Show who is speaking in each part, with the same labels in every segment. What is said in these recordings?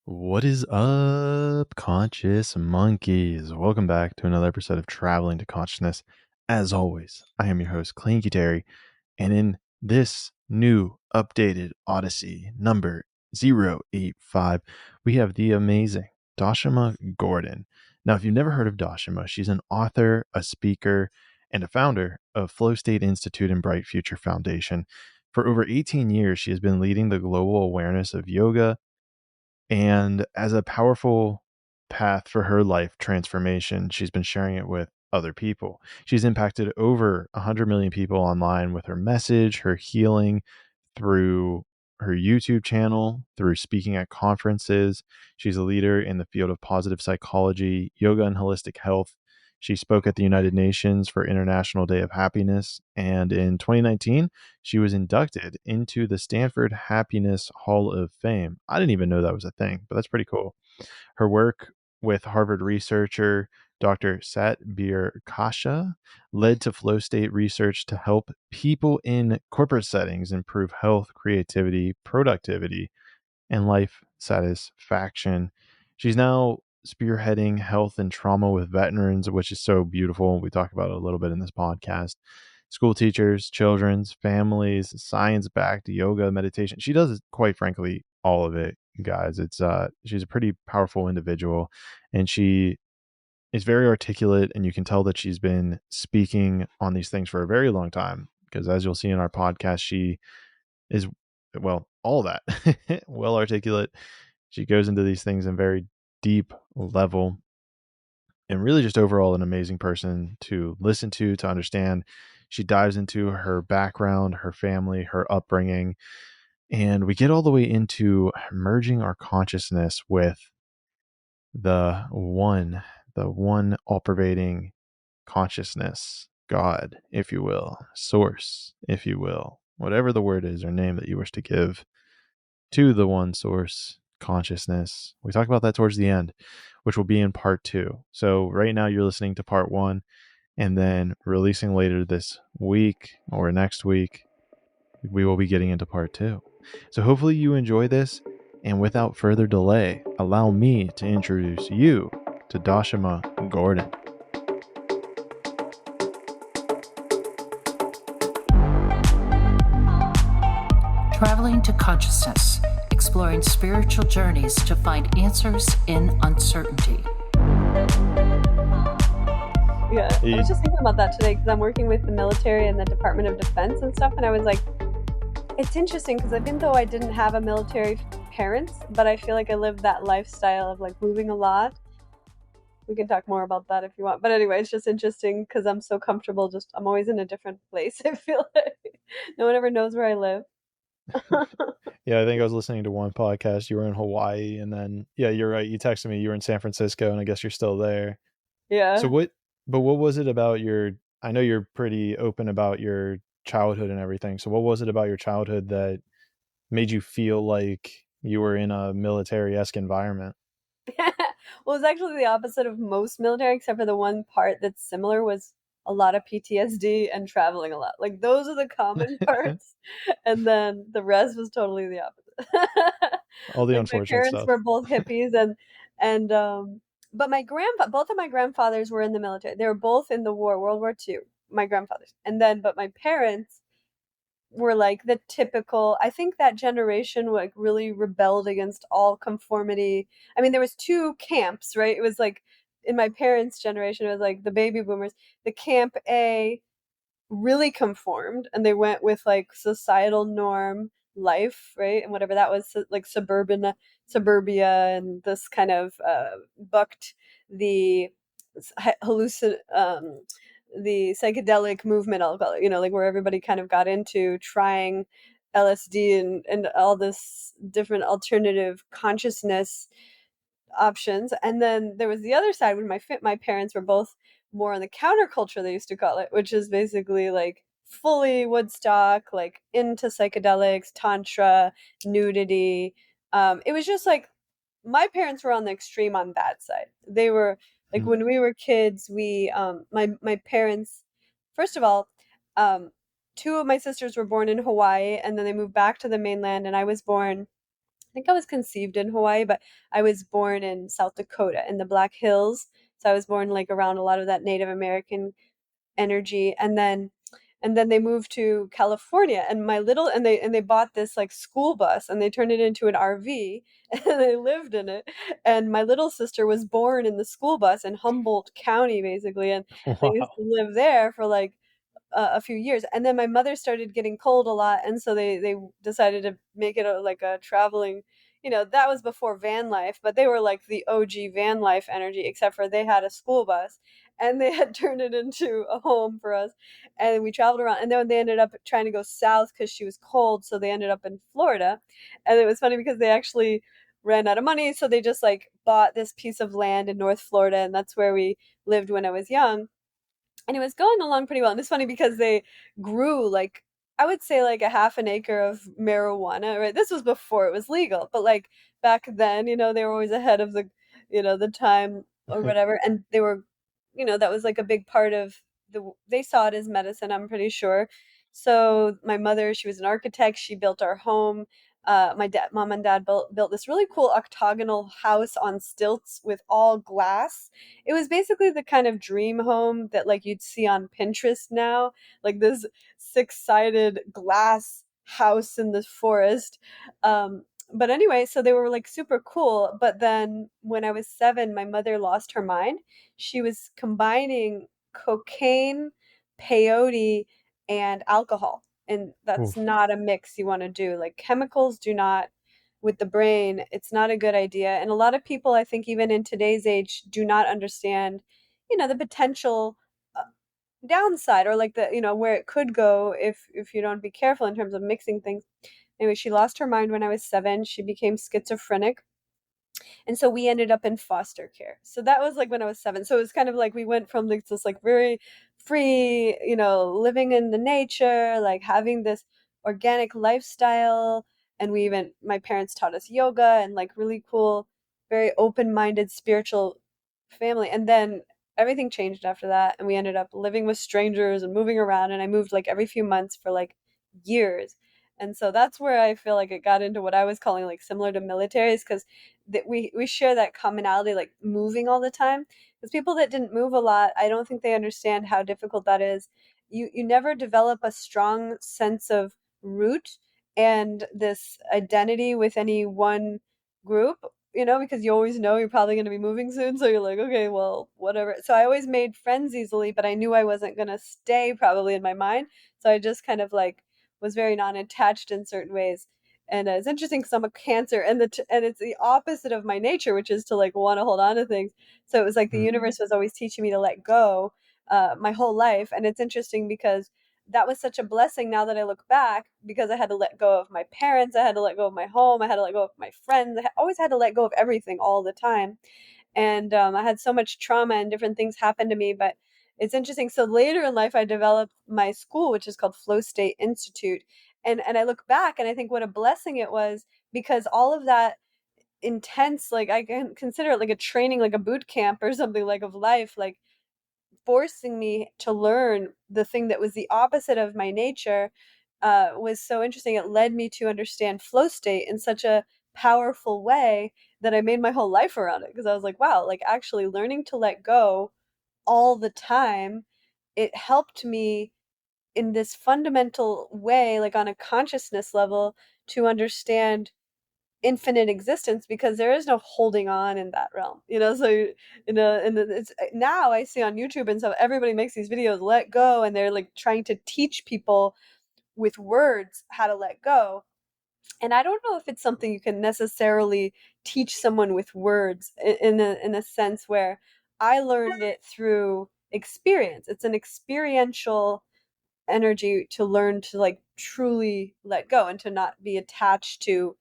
Speaker 1: What is up, conscious monkeys? Welcome back to another episode of Traveling to Consciousness. As always, I am your host, Clayton, and in this new updated Odyssey number 085, we have the amazing Dashama Gordon. Now, if you've never heard of Dashama, she's an author, a speaker, and a founder of Flow State Institute and Bright Future Foundation. For over 18 years, she has been leading the global awareness of yoga, and as a powerful path for her life transformation, she's been sharing it with other people. She's impacted over 100 million people online with her message, her healing through her YouTube channel, through speaking at conferences. She's a leader in the field of positive psychology, yoga, and holistic health. She spoke at the United Nations for International Day of Happiness. And in 2019, she was inducted into the Stanford Happiness Hall of Fame. I didn't even know that was a thing, but that's pretty cool. Her work with Harvard researcher Dr. Satbir Kasha led to flow state research to help people in corporate settings improve health, creativity, productivity, and life satisfaction. She's now spearheading health and trauma with veterans, which is so beautiful. We talk about it a little bit in this podcast. School teachers, children's, families, science-backed yoga, meditation. She does, quite frankly, all of it, guys. She's a pretty powerful individual, and she is very articulate, and you can tell that she's been speaking on these things for a very long time, because as you'll see in our podcast, she is, well, all that well articulate. She goes into these things in very deep level, and really just overall an amazing person to listen to understand. She dives into her background, her family, her upbringing, and we get all the way into merging our consciousness with the one all pervading consciousness, God, if you will, source, if you will, whatever the word is or name that you wish to give to the one source consciousness. We talk about that towards the end, which will be in part 2. So right now you're listening to part 1, and then releasing later this week or next week, we will be getting into part 2. So hopefully you enjoy this, and without further delay, allow me to introduce you to Dashama Gordon.
Speaker 2: Traveling to Consciousness, exploring spiritual journeys to find answers in uncertainty.
Speaker 3: Yeah, I was just thinking about that today because I'm working with the military and the Department of Defense and stuff, and I was like, it's interesting because even though I didn't have a military parents, but I feel like I lived that lifestyle of like moving a lot. We can talk more about that if you want. But anyway, it's just interesting because I'm so comfortable. I'm always in a different place. I feel like no one ever knows where I live.
Speaker 1: Yeah, I think I was listening to one podcast. You were in Hawaii, and then, yeah, you're right. You texted me you were in San Francisco, and I guess you're still there.
Speaker 3: Yeah.
Speaker 1: So what was it about I know you're pretty open about your childhood and everything. So what was it about your childhood that made you feel like you were in a military-esque environment?
Speaker 3: Well, it's actually the opposite of most military, except for the one part that's similar was a lot of PTSD and traveling a lot. Like those are the common parts, and then the rest was totally the opposite.
Speaker 1: All the
Speaker 3: Like my
Speaker 1: unfortunate
Speaker 3: parents
Speaker 1: stuff.
Speaker 3: were both hippies, and but both of my grandfathers were in the military. They were both in the war, World War II. My grandfathers, but my parents were like the typical, I think that generation like really rebelled against all conformity. I mean, there was two camps, right? It was like in my parents' generation, it was like the baby boomers. The camp A really conformed and they went with like societal norm life, right? And whatever that was, like suburbia, and this kind of bucked the hallucin the psychedelic movement, I'll call it, like where everybody kind of got into trying LSD and all this different alternative consciousness options. And then there was the other side when my parents were both more on the counterculture, they used to call it, which is basically like fully Woodstock, like into psychedelics, tantra, nudity. It was just like my parents were on the extreme on that side. They were like when we were kids, we my parents, first of all, two of my sisters were born in Hawaii, and then they moved back to the mainland, and I was born think I was conceived in Hawaii, but I was born in South Dakota in the Black Hills. So I was born like around a lot of that Native American energy. And then they moved to California, and they bought this like school bus, and they turned it into an RV and they lived in it. And my little sister was born in the school bus in Humboldt County basically, and they used
Speaker 1: Wow.
Speaker 3: to live there for like a few years. And then my mother started getting cold a lot, and so they decided to make it like a traveling, that was before van life, but they were like the OG van life energy, except for they had a school bus and they had turned it into a home for us. And we traveled around, and then they ended up trying to go south because she was cold, so they ended up in Florida. And it was funny because they actually ran out of money, so they just like bought this piece of land in North Florida, and that's where we lived when I was young. And it was going along pretty well. And it's funny because they grew like, I would say like a half an acre of marijuana, right? This was before it was legal, but like back then, they were always ahead of the time or whatever. And they were, that was like a big part of they saw it as medicine, I'm pretty sure. So my mother, she was an architect. She built our home. Mom and dad built this really cool octagonal house on stilts with all glass. It was basically the kind of dream home that like you'd see on Pinterest now, like this six-sided glass house in the forest. But anyway, so they were like super cool. But then when I was 7, my mother lost her mind. She was combining cocaine, peyote, and alcohol. And that's
Speaker 1: Oof.
Speaker 3: not a mix you want to do. Like chemicals do not, with the brain, it's not a good idea. And a lot of people, I think, even in today's age, do not understand, the potential downside, or like the, where it could go if you don't be careful in terms of mixing things. Anyway, she lost her mind when I was 7. She became schizophrenic, and so we ended up in foster care. So that was like when I was 7. So it was kind of like we went from like this like very free, living in the nature, like having this organic lifestyle. And my parents taught us yoga and like really cool, very open-minded spiritual family. And then everything changed after that, and we ended up living with strangers and moving around, and I moved like every few months for like years. And so that's where I feel like it got into what I was calling like similar to militaries, because that we share that commonality, like moving all the time. Because people that didn't move a lot, I don't think they understand how difficult that is. You never develop a strong sense of root and this identity with any one group, because you always know you're probably going to be moving soon, so you're like, okay, well, whatever. So I always made friends easily, but I knew I wasn't going to stay probably in my mind, so I just kind of like was very non-attached in certain ways. And it's interesting because I'm a Cancer, and and it's the opposite of my nature, which is to like want to hold on to things. So it was like the
Speaker 1: Mm.
Speaker 3: universe was always teaching me to let go my whole life. And it's interesting because that was such a blessing now that I look back, because I had to let go of my parents, I had to let go of my home, I had to let go of my friends, always had to let go of everything all the time. And I had so much trauma and different things happen to me. But it's interesting. So later in life, I developed my school, which is called Flow State Institute. And I look back and I think what a blessing it was, because all of that intense, like I can consider it like a training, like a boot camp or something like of life, like forcing me to learn the thing that was the opposite of my nature, was so interesting. It led me to understand flow state in such a powerful way that I made my whole life around it, because I was like, wow, like actually learning to let go all the time, it helped me in this fundamental way, like on a consciousness level, to understand infinite existence, because there is no holding on in that realm, so and it's now I see on YouTube and stuff, everybody makes these videos, let go, and they're like trying to teach people with words how to let go. And I don't know if it's something you can necessarily teach someone with words, in a sense where I learned it through experience. It's an experiential energy to learn to like truly let go and to not be attached to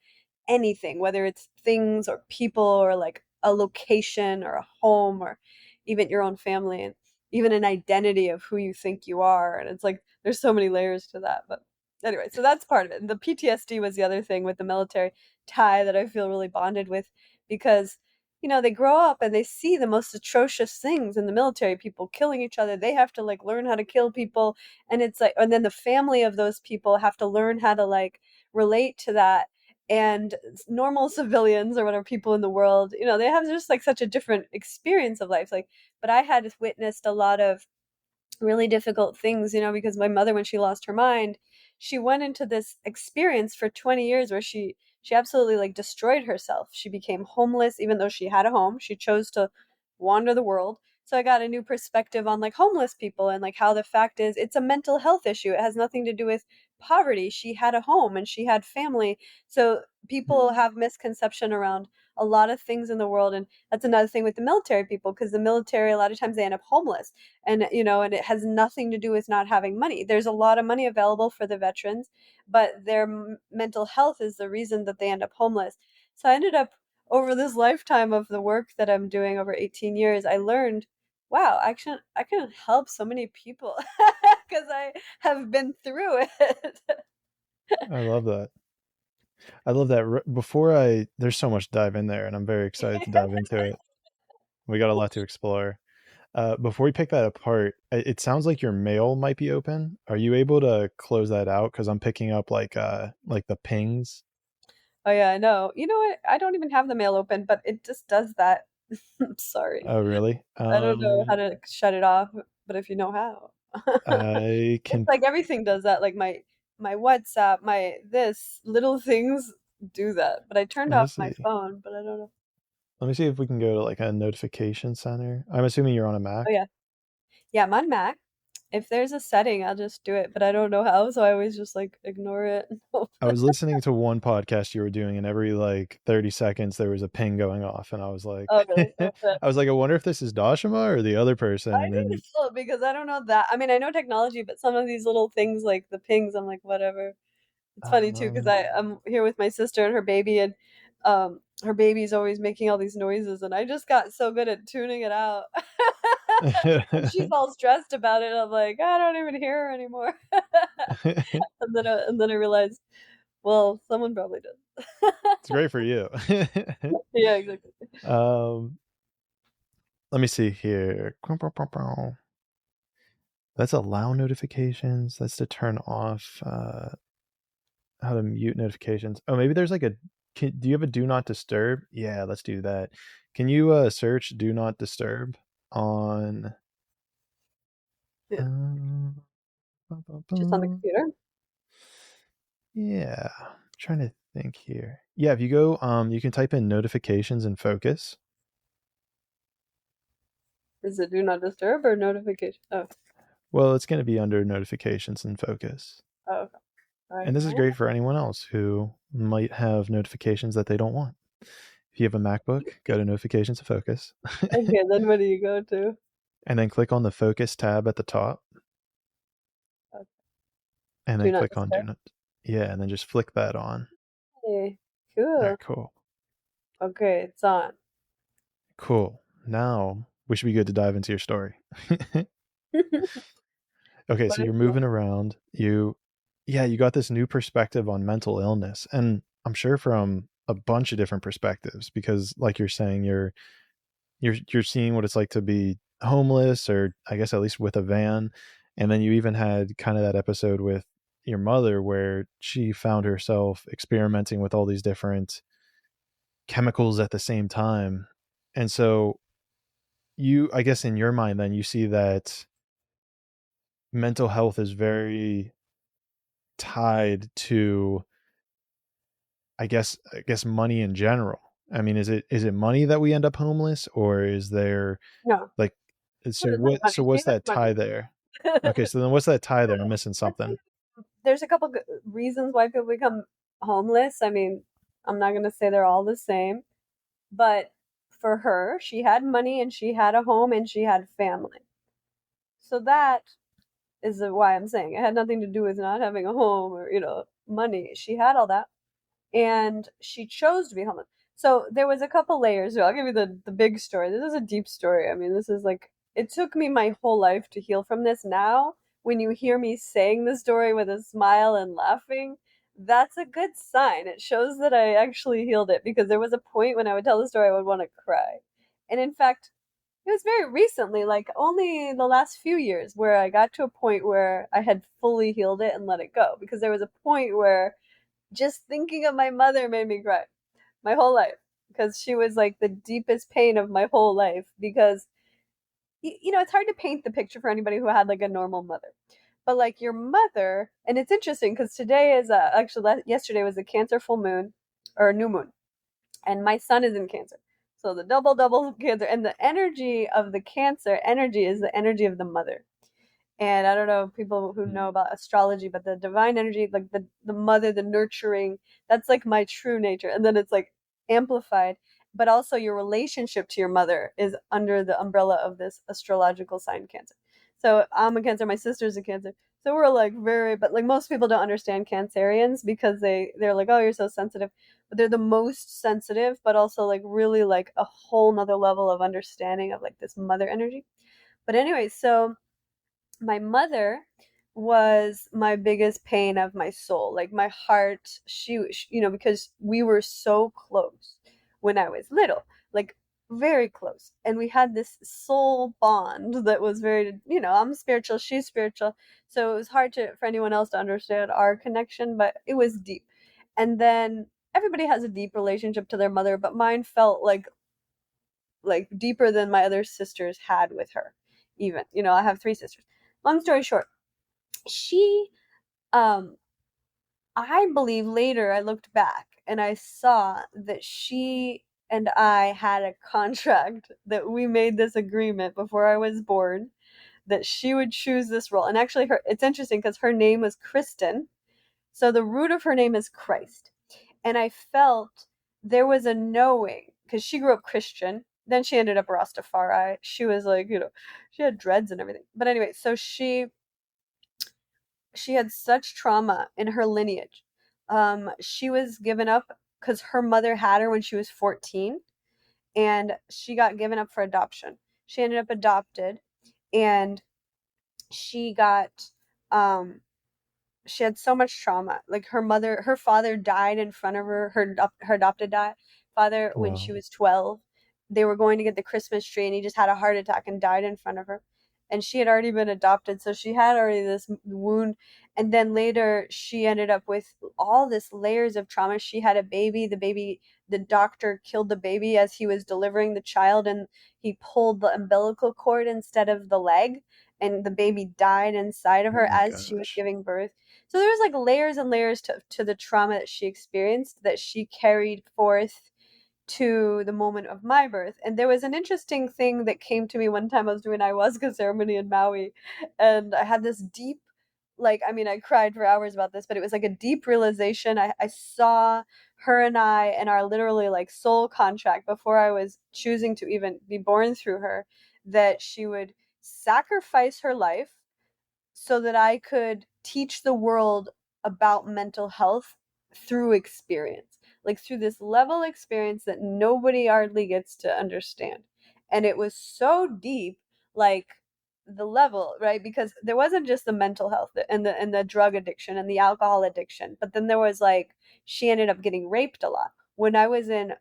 Speaker 3: anything, whether it's things or people or like a location or a home or even your own family, and even an identity of who you think you are. And it's like there's so many layers to that. But anyway, so that's part of it. And the PTSD was the other thing with the military tie that I feel really bonded with, because they grow up and they see the most atrocious things in the military, people killing each other. They have to like learn how to kill people, and it's like, and then the family of those people have to learn how to like relate to that. and normal civilians or whatever people in the world, they have just like such a different experience of life. Like, but I had witnessed a lot of really difficult things, because my mother, when she lost her mind, she went into this experience for 20 years where she absolutely like destroyed herself. She became homeless even though she had a home. She chose to wander the world. So I got a new perspective on like homeless people and like how the fact is it's a mental health issue. It has nothing to do with poverty. She had a home and she had family. So people have misconception around a lot of things in the world, and that's another thing with the military people, because the military a lot of times they end up homeless, and and it has nothing to do with not having money. There's a lot of money available for the veterans, but their mental health is the reason that they end up homeless. So I ended up, over this lifetime of the work that I'm doing over 18 years, I learned, wow, actually I can help so many people because I have been through it.
Speaker 1: I love that. There's so much to dive in there, and I'm very excited to dive into it. We got a lot to explore. Before we pick that apart, it sounds like your mail might be open. Are you able to close that out? Because I'm picking up like the pings.
Speaker 3: Oh yeah, I know. You know what? I don't even have the mail open, but it just does that. I'm sorry.
Speaker 1: Oh, really?
Speaker 3: I don't know how to shut it off, but if you know how.
Speaker 1: I
Speaker 3: It's
Speaker 1: can.
Speaker 3: like everything does that. Like my WhatsApp, my this little things do that. But I turned
Speaker 1: Let me
Speaker 3: off my
Speaker 1: see.
Speaker 3: phone, but I don't know.
Speaker 1: Let me see if we can go to like a notification center. I'm assuming you're on a
Speaker 3: Oh
Speaker 1: Mac.
Speaker 3: yeah. Yeah, I'm on Mac. If there's a setting, I'll just do it, but I don't know how, so I always just like ignore it.
Speaker 1: I was listening to one podcast you were doing, and every like 30 seconds there was a ping going off, and I was like,
Speaker 3: Oh really?
Speaker 1: I was like, I wonder if this is Dashama or the other person.
Speaker 3: I
Speaker 1: And
Speaker 3: think
Speaker 1: then
Speaker 3: so, because I don't know that. I mean, I know technology, but some of these little things like the pings, I'm like, whatever. It's funny too because I'm here with my sister and her baby, and her baby's always making all these noises, and I just got so good at tuning it out. And she's all stressed about it. I'm like, I don't even hear her anymore. And then I realized, well, someone probably does.
Speaker 1: it's great for you.
Speaker 3: Yeah, exactly.
Speaker 1: Let me see here. That's allow notifications. That's to turn off. How to mute notifications. Oh, maybe there's like do you have a do not disturb? Yeah, let's do that. Can you search do not disturb on
Speaker 3: Yeah,
Speaker 1: bum,
Speaker 3: just on the
Speaker 1: bum.
Speaker 3: computer.
Speaker 1: Yeah, I'm trying to think here. Yeah, if you go you can type in notifications and focus.
Speaker 3: Is it do not disturb or notification? Oh,
Speaker 1: Well, it's going to be under notifications and focus.
Speaker 3: oh, okay. All right.
Speaker 1: And this is great for anyone else who might have notifications that they don't want. If you have a MacBook, go to notifications and focus.
Speaker 3: Okay, then what do you go to?
Speaker 1: And then click on the focus tab at the top.
Speaker 3: Okay.
Speaker 1: And
Speaker 3: Do
Speaker 1: then
Speaker 3: not
Speaker 1: click on do
Speaker 3: disturb.
Speaker 1: not. Yeah, and then just flick that on.
Speaker 3: Hey,
Speaker 1: All
Speaker 3: cool.
Speaker 1: right, cool.
Speaker 3: Okay, it's on.
Speaker 1: Cool. Now we should be good to dive into your story. Okay,
Speaker 3: What
Speaker 1: so
Speaker 3: is
Speaker 1: you're
Speaker 3: it?
Speaker 1: moving around. You got this new perspective on mental illness, and I'm sure from a bunch of different perspectives, because like you're saying, you're seeing what it's like to be homeless, or I guess at least with a van. And then you even had kind of that episode with your mother where she found herself experimenting with all these different chemicals at the same time. And so I guess in your mind, then you see that mental health is very tied to, I guess money in general. I mean, is it money that we end up homeless, or is there
Speaker 3: No,
Speaker 1: like,
Speaker 3: no,
Speaker 1: so
Speaker 3: it's not
Speaker 1: what
Speaker 3: money.
Speaker 1: so
Speaker 3: She
Speaker 1: what's
Speaker 3: has
Speaker 1: that
Speaker 3: money.
Speaker 1: tie there? Okay, so then what's that tie there? I'm missing
Speaker 3: I'd
Speaker 1: something.
Speaker 3: say there's a couple good reasons why people become homeless. I mean, I'm not gonna say they're all the same, but for her, she had money and she had a home and she had family. So that is why I'm saying it had nothing to do with not having a home or money. She had all that, and she chose to be homeless. So there was a couple layers. I'll give you the big story. This is a deep story. I mean, this is like, it took me my whole life to heal from this. Now, when you hear me saying the story with a smile and laughing, that's a good sign. It shows that I actually healed it, because there was a point when I would tell the story I would want to cry. And in fact, it was very recently, like only the last few years, where I got to a point where I had fully healed it and let it go. Because there was a point where just thinking of my mother made me cry my whole life, because she was like the deepest pain of my whole life. Because it's hard to paint the picture for anybody who had like a normal mother, but like your mother. And it's interesting because today is actually yesterday was a Cancer full moon or new moon, and my son is in Cancer, so the double Cancer, and the energy of the Cancer energy is the energy of the mother. And I don't know people who know about astrology, but the divine energy, like the mother, the nurturing, that's like my true nature. And then it's like amplified, but also your relationship to your mother is under the umbrella of this astrological sign Cancer. So I'm a Cancer, my sister's a Cancer. So we're like but like most people don't understand Cancerians because they're like, oh, you're so sensitive. But they're the most sensitive, but also like really like a whole nother level of understanding of like this mother energy. But anyway, so my mother was my biggest pain of my soul, like my heart. Because we were so close when I was little, like very close, and we had this soul bond that was very, I'm spiritual, she's spiritual, so it was hard for anyone else to understand our connection, but it was deep. And then everybody has a deep relationship to their mother, but mine felt like deeper than my other sisters had with her. Even, I have three sisters. Long story short, she I believe later I looked back and I saw that she and I had a contract, that we made this agreement before I was born, that she would choose this role. And actually it's interesting because her name was Kristen, so the root of her name is Christ. And I felt there was a knowing, because she grew up Christian, then she ended up Rastafari. She was like, she had dreads and everything. But anyway, so she had such trauma in her lineage. She was given up because her mother had her when she was 14, and she got given up for adoption. She ended up adopted, and she got she had so much trauma. Like her father died in front of her adopted father when she
Speaker 1: Wow.
Speaker 3: was 12. They were going to get the Christmas tree, and he just had a heart attack and died in front of her. And she had already been adopted, so she had already this wound. And then later, she ended up with all this layers of trauma. She had a baby. The doctor killed the baby as he was delivering the child, and he pulled the umbilical cord instead of the leg, and the baby died inside of
Speaker 1: Oh
Speaker 3: her
Speaker 1: my
Speaker 3: as she was
Speaker 1: gosh.
Speaker 3: giving birth. So there's like layers and layers to the trauma that she experienced, that she carried forth to the moment of my birth. And there was an interesting thing that came to me one time. I was doing ayahuasca ceremony in Maui, and I had this deep, like, I mean, I cried for hours about this, but it was like a deep realization. I saw her and I and our literally like soul contract before I was choosing to even be born through her, that she would sacrifice her life so that I could teach the world about mental health through experience, like through this level experience that nobody hardly gets to understand. And it was so deep, like the level, right? Because there wasn't just the mental health and the drug addiction and the alcohol addiction, but then there was like, she ended up getting raped a lot. When I was in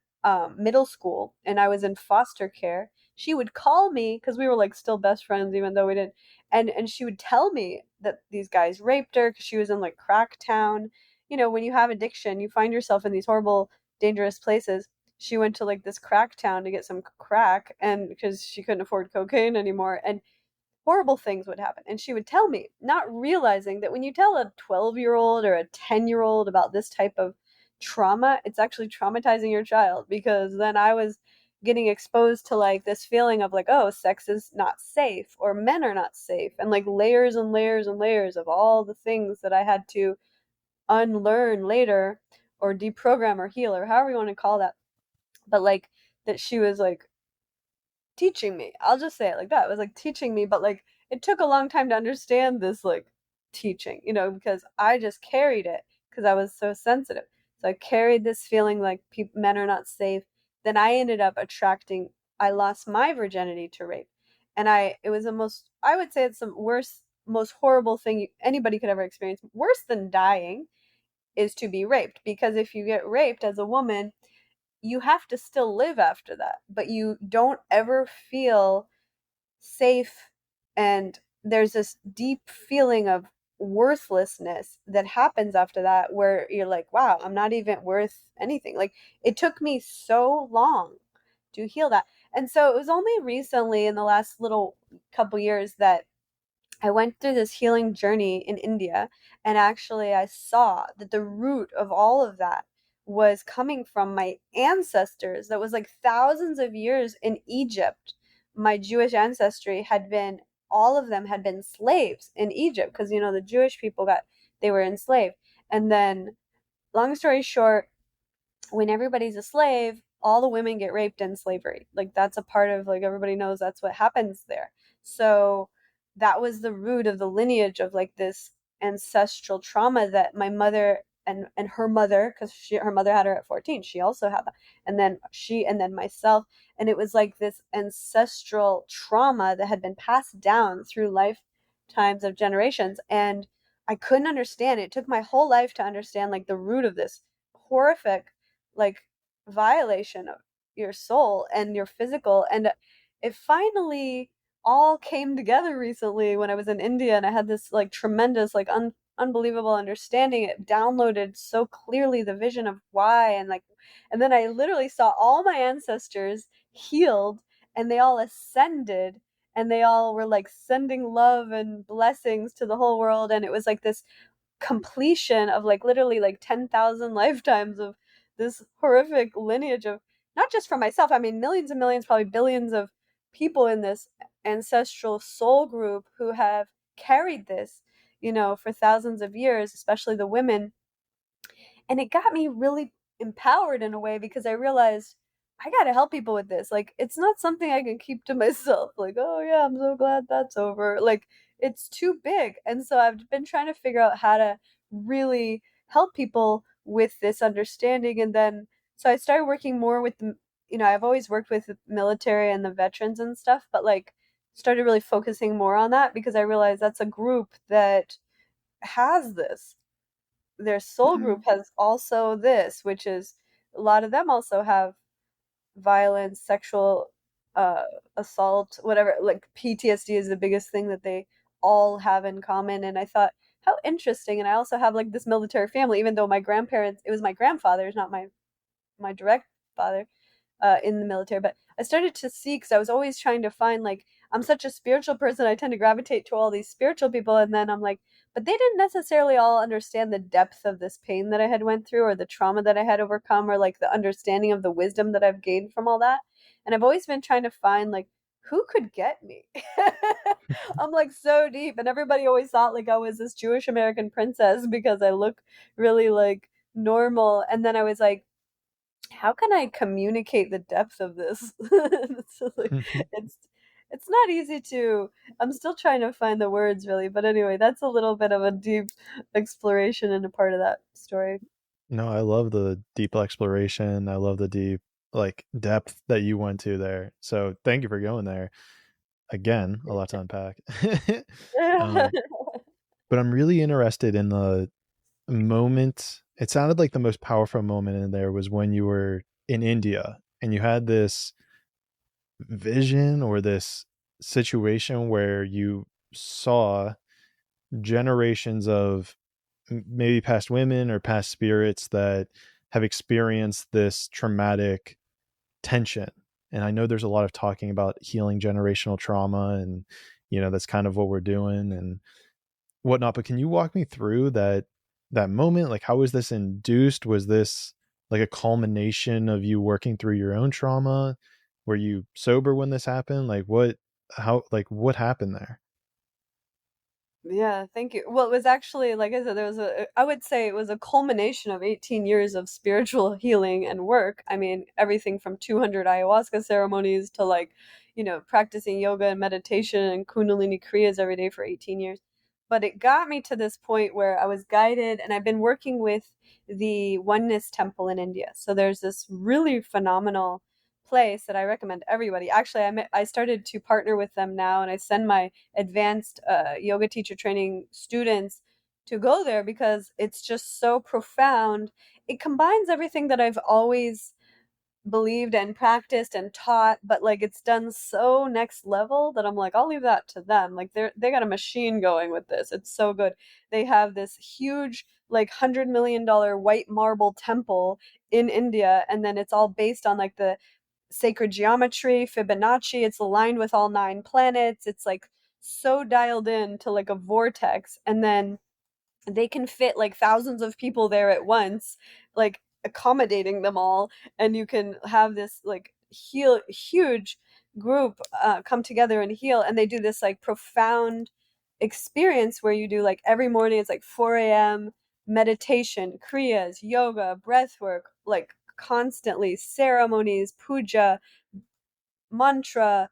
Speaker 3: middle school and I was in foster care, she would call me because we were like still best friends, even though we didn't. And she would tell me that these guys raped her because she was in like crack town. When you have addiction, you find yourself in these horrible, dangerous places. She went to like this crack town to get some crack, and because she couldn't afford cocaine anymore, and horrible things would happen. And she would tell me, not realizing that when you tell a 12-year-old or a 10-year-old about this type of trauma, it's actually traumatizing your child. Because then I was getting exposed to like this feeling of like, oh, sex is not safe, or men are not safe, and like layers and layers and layers of all the things that I had to unlearn later, or deprogram or heal, or however you want to call that. But like, that she was like teaching me. I'll just say it like that. It was like teaching me, but like it took a long time to understand this like teaching, because I just carried it because I was so sensitive. So I carried this feeling like men are not safe. Then I ended up attracting, I lost my virginity to rape. And it was the most, I would say it's the worst, most horrible thing anybody could ever experience. Worse than dying is to be raped, because if you get raped as a woman, you have to still live after that, but you don't ever feel safe. And there's this deep feeling of worthlessness that happens after that, where you're like, wow, I'm not even worth anything. Like, it took me so long to heal that. And so it was only recently in the last little couple years that I went through this healing journey in India, and actually I saw that the root of all of that was coming from my ancestors. That was like thousands of years in Egypt. My Jewish ancestry had been, all of them had been slaves in Egypt, because the Jewish people they were enslaved. And then, long story short, when everybody's a slave, all the women get raped in slavery. Like, that's a part of, like, everybody knows that's what happens there. So that was the root of the lineage of like this ancestral trauma that my mother and her mother, because her mother had her at 14, she also had that, and then myself, and it was like this ancestral trauma that had been passed down through lifetimes of generations. And I couldn't understand it. It took my whole life to understand like the root of this horrific, like, violation of your soul and your physical. And it finally all came together recently when I was in India, and I had this like tremendous, like, unbelievable understanding. It downloaded so clearly the vision of why, and then I literally saw all my ancestors healed, and they all ascended, and they all were like sending love and blessings to the whole world. And it was like this completion of like literally like 10,000 lifetimes of this horrific lineage of, not just for myself, I mean millions and millions, probably billions of people in this ancestral soul group who have carried this, for thousands of years, especially the women. And it got me really empowered in a way, because I realized I got to help people with this. Like, it's not something I can keep to myself. Like, oh yeah, I'm so glad that's over. Like, it's too big. And so I've been trying to figure out how to really help people with this understanding. And then, so I started working more with I've always worked with the military and the veterans and stuff, but like started really focusing more on that, because I realized that's a group that has this. Their soul group has also this, which is, a lot of them also have violence, sexual uh assault, whatever. Like, PTSD is the biggest thing that they all have in common. And I thought, how interesting. And I also have like this military family, even though my grandparents, it was my grandfather's, not my direct father, in the military. But I started to see, because I was always trying to find, like, I'm such a spiritual person, I tend to gravitate to all these spiritual people, and then I'm like, but they didn't necessarily all understand the depth of this pain that I had went through, or the trauma that I had overcome, or like the understanding of the wisdom that I've gained from all that. And I've always been trying to find, like, who could get me. I'm like so deep, and everybody always thought like I was this Jewish American princess because I look really like normal. And then I was like, how can I communicate the depth of this? So, like, it's not easy to. I'm still trying to find the words, really. But anyway, that's a little bit of a deep exploration and a part of that story.
Speaker 1: No, I love the deep exploration. I love the deep like depth that you went to there. So thank you for going there. Again, a lot to unpack. um, but I'm really interested in the moment. It sounded like the most powerful moment in there was when you were in India and you had this vision or this situation where you saw generations of maybe past women or past spirits that have experienced this traumatic tension. And I know there's a lot of talking about healing generational trauma, and that's kind of what we're doing and whatnot. But can you walk me through that moment? Like, how was this induced? Was this like a culmination of you working through your own trauma? Were you sober when this happened? Like, what happened there?
Speaker 3: Yeah, thank you. Well, it was actually, like I said, I would say it was a culmination of 18 years of spiritual healing and work. I mean, everything from 200 ayahuasca ceremonies to like, practicing yoga and meditation and Kundalini Kriyas every day for 18 years. But it got me to this point where I was guided, and I've been working with the Oneness temple in India. So there's this really phenomenal place that I recommend everybody. Actually, I started to partner with them now, and I send my advanced yoga teacher training students to go there, because it's just so profound. It combines everything that I've always believed and practiced and taught, but like it's done so next level that I'm like, I'll leave that to them. Like they got a machine going with this. It's so good. They have this huge like $100 million white marble temple in India, and then it's all based on like the sacred geometry, Fibonacci. It's aligned with all 9 planets. It's like so dialed in to like a vortex, and then they can fit like thousands of people there at once, like accommodating them all, and you can have this like huge group come together and heal. And they do this like profound experience where you do like every morning it's like 4 a.m. meditation, kriyas, yoga, breath work, like constantly ceremonies, puja, mantra,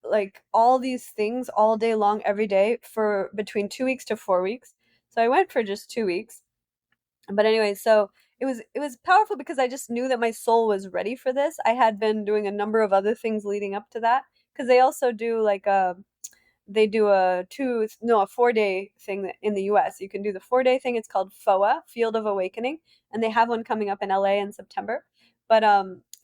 Speaker 3: like all these things all day long every day for between 2 weeks to 4 weeks. So I went for just 2 weeks. But anyway, so it was powerful because I just knew that my soul was ready for this. I had been doing a number of other things leading up to that, because they also do like they do a 4 day thing in the US. You can do the 4 day thing. It's called FOA, Field of Awakening, and they have one coming up in LA in September. But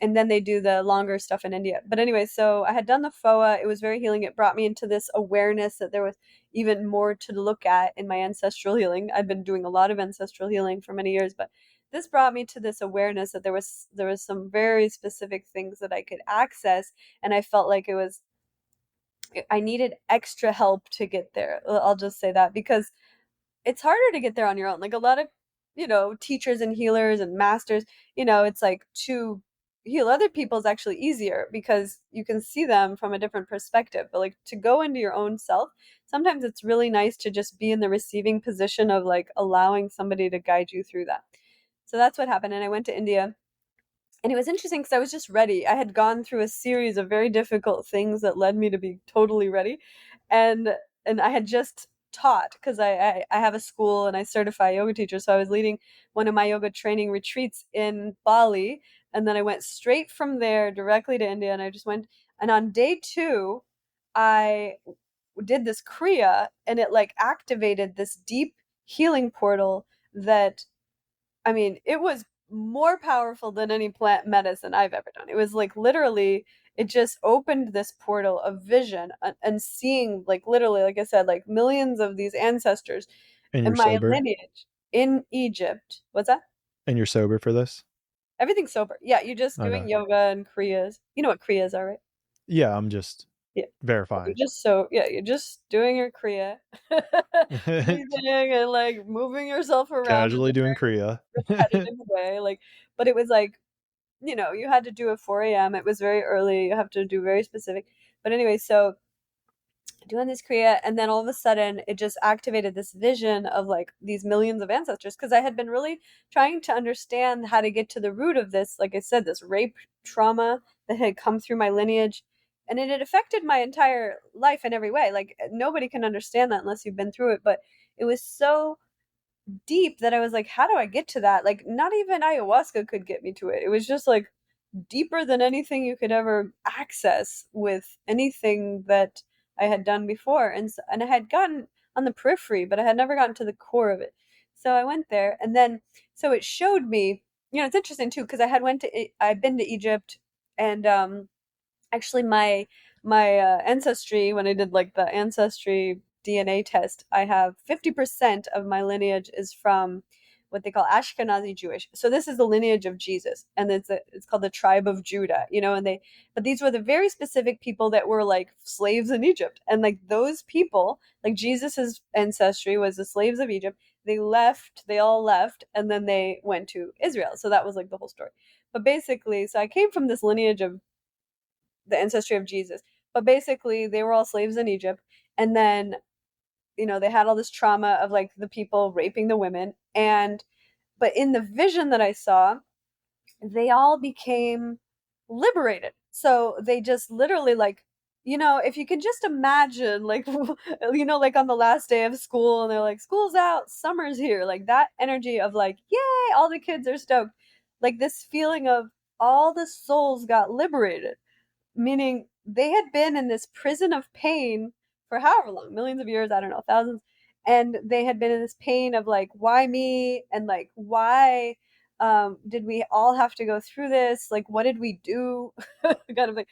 Speaker 3: and then they do the longer stuff in India. But anyway, so I had done the FOA. It was very healing. It brought me into this awareness that there was even more to look at in my ancestral healing. I've been doing a lot of ancestral healing for many years, but this brought me to this awareness that there was some very specific things that I could access, and I felt like I needed extra help to get there. I'll just say that, because it's harder to get there on your own. Like a lot of, teachers and healers and masters, it's like to heal other people is actually easier because you can see them from a different perspective. But like to go into your own self, sometimes it's really nice to just be in the receiving position of like allowing somebody to guide you through that. So that's what happened. And I went to India, and it was interesting because I was just ready. I had gone through a series of very difficult things that led me to be totally ready, and I had just taught, because I have a school and I certify yoga teachers. So I was leading one of my yoga training retreats in Bali, and then I went straight from there directly to India, and I just went. And on day 2, I did this kriya, and it like activated this deep healing portal that, I mean, it was more powerful than any plant medicine I've ever done. It was like literally, it just opened this portal of vision, and seeing like literally, like I said, like millions of these ancestors
Speaker 1: And
Speaker 3: in
Speaker 1: you're
Speaker 3: my
Speaker 1: sober?
Speaker 3: lineage in Egypt. What's that?
Speaker 1: And you're sober for this?
Speaker 3: Everything's sober. Yeah, you're just
Speaker 1: Okay.
Speaker 3: doing yoga and kriyas. You know what kriyas are, right?
Speaker 1: Yeah, I'm just
Speaker 3: Yeah.
Speaker 1: verifying.
Speaker 3: You're just doing your kriya, breathing and like moving yourself around in
Speaker 1: Casually
Speaker 3: a
Speaker 1: doing Kriya.
Speaker 3: repetitive way. Like, but it was like, you had to do a 4 a.m. It was very early. You have to do very specific. But anyway, so doing this Kriya, and then all of a sudden it just activated this vision of like these millions of ancestors, because I had been really trying to understand how to get to the root of this, like I said, this rape trauma that had come through my lineage. And it had affected my entire life in every way. Like nobody can understand that unless you've been through it. But it was so deep that I was like, how do I get to that? Like not even ayahuasca could get me to it. It was just like deeper than anything you could ever access with anything that I had done before. And I had gotten on the periphery, but I had never gotten to the core of it. So I went there, and then so it showed me, it's interesting too, because I've been to Egypt, and actually my ancestry, when I did like the ancestry DNA test, I have 50% of my lineage is from what they call Ashkenazi Jewish. So this is the lineage of Jesus, and it's called the tribe of Judah, but these were the very specific people that were like slaves in Egypt, and like those people, like Jesus's ancestry was the slaves of Egypt. They all left, and then they went to Israel. So that was like the whole story. But basically, so I came from this lineage of the ancestry of Jesus. But basically, they were all slaves in Egypt. And then, they had all this trauma of like the people raping the women. But in the vision that I saw, they all became liberated. So they just literally like, if you can just imagine, like, like on the last day of school, and they're like, school's out, summer's here, like that energy of like, yay, all the kids are stoked. Like this feeling of all the souls got liberated, meaning they had been in this prison of pain for however long, millions of years, I don't know, thousands. And they had been in this pain of like, why me? And like, why Did we all have to go through this? Like, what did we do? Kind of thing,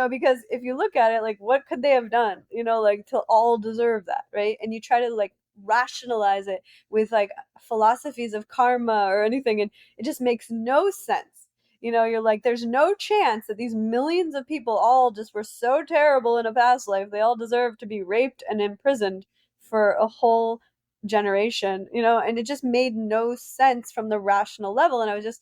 Speaker 3: because if you look at it, like, what could they have done, like, to all deserve that, right? And you try to, like, rationalize it with, like, philosophies of karma or anything, and it just makes no sense. You're like, there's no chance that these millions of people all just were so terrible in a past life, they all deserve to be raped and imprisoned for a whole generation, and it just made no sense from the rational level. And I was just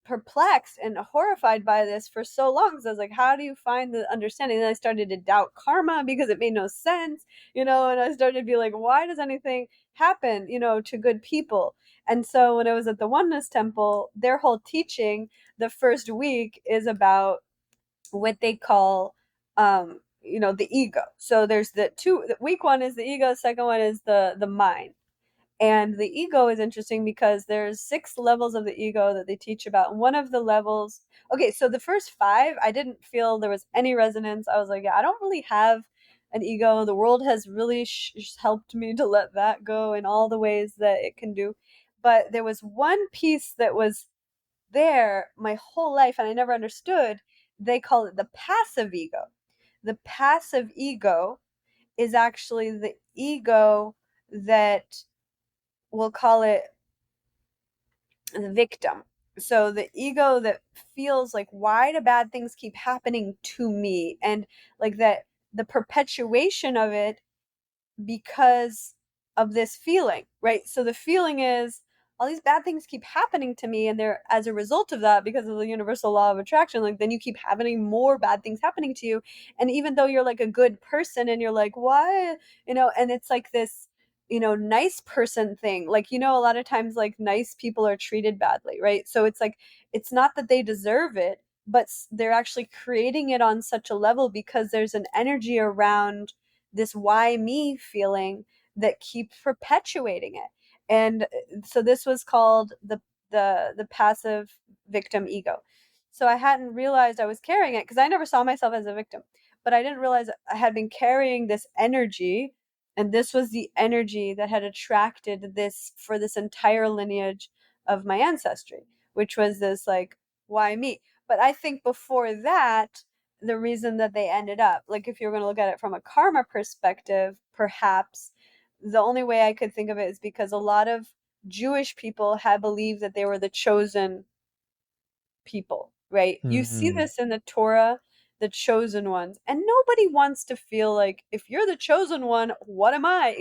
Speaker 3: perplexed and horrified by this for so long, because I was like, how do you find the understanding? And I started to doubt karma because it made no sense, and I started to be like, why does anything happen, to good people? And so when I was at the Oneness temple, their whole teaching the first week is about what they call the ego. So there's week one is the ego, second one is the mind. And the ego is interesting because there's 6 levels of the ego that they teach about. And one of the levels, okay, so the first 5, I didn't feel there was any resonance. I was like, yeah, I don't really have an ego. The world has really helped me to let that go in all the ways that it can do. But there was one piece that was there my whole life and I never understood. They call it the passive ego. The passive ego is actually the ego that, we'll call it, the victim. So the ego that feels like, why do bad things keep happening to me? And like that, the perpetuation of it because of this feeling, right? So the feeling is, all these bad things keep happening to me, and they're, as a result of that, because of the universal law of attraction, like, then you keep having more bad things happening to you. And even though you're like a good person and you're like, why, and it's like this, nice person thing, like, a lot of times, like, nice people are treated badly, right? So it's like, it's not that they deserve it, but they're actually creating it on such a level because there's an energy around this why me feeling that keeps perpetuating it. And so this was called the passive victim ego. So I hadn't realized I was carrying it because I never saw myself as a victim, but I didn't realize I had been carrying this energy, and this was the energy that had attracted this for this entire lineage of my ancestry, which was this, like, why me? But I think before that, the reason that they ended up, like, if you're going to look at it from a karma perspective, perhaps the only way I could think of it is because a lot of Jewish people had believed that they were the chosen people, right? You see
Speaker 1: Mm-hmm.
Speaker 3: this in the Torah, the chosen ones, and nobody wants to feel like, if you're the chosen one, what am I?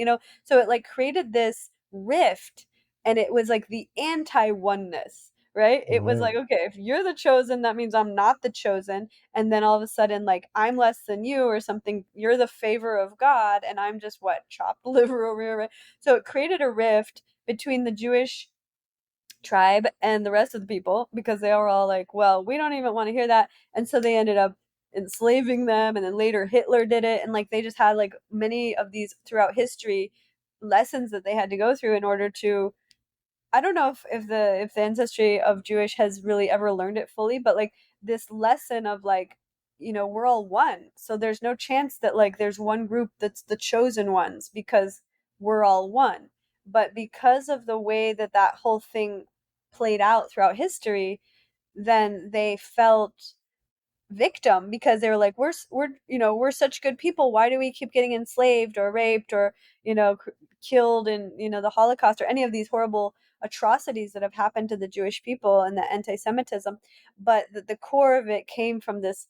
Speaker 3: So it, like, created this rift, and it was like the anti-oneness, right? It was
Speaker 1: Right.
Speaker 3: like, okay, if you're the chosen, that means I'm not the chosen, and then all of a sudden, like, I'm less than you or something. You're the favor of God, and I'm just, what, chopped liver over here, right? So it created a rift between the Jewish tribe and the rest of the people, because they were all like, well, we don't even want to hear that. And so they ended up enslaving them, and then later Hitler did it, and, like, they just had, like, many of these throughout history lessons that they had to go through in order to, I don't know if the ancestry of Jewish has really ever learned it fully, but, like, this lesson of, like, we're all one. So there's no chance that, like, there's one group that's the chosen ones, because we're all one. But because of the way that that whole thing played out throughout history, then they felt victim, because they were like, we're such good people, why do we keep getting enslaved or raped or killed in the Holocaust or any of these horrible atrocities that have happened to the Jewish people, and the anti-Semitism. But the core of it came from this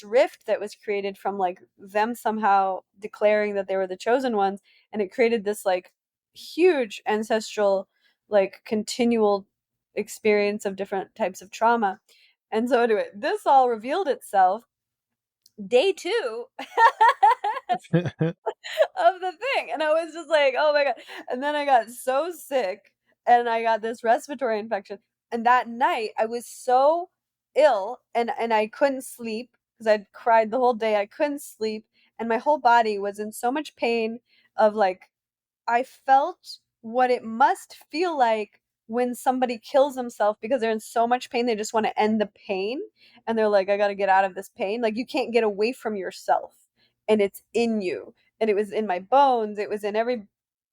Speaker 3: rift that was created from, like, them somehow declaring that they were the chosen ones, and it created this, like, huge ancestral, like, continual experience of different types of trauma. And so anyway, this all revealed itself day 2 of the thing. And I was just like, oh my God. And then I got so sick, and I got this respiratory infection. And that night I was so ill, and I couldn't sleep because I'd cried the whole day. I couldn't sleep. And my whole body was in so much pain of, like, I felt what it must feel like when somebody kills himself because they're in so much pain. They just want to end the pain. And they're like, I got to get out of this pain. Like, you can't get away from yourself. And it's in you. And it was in my bones. It was in every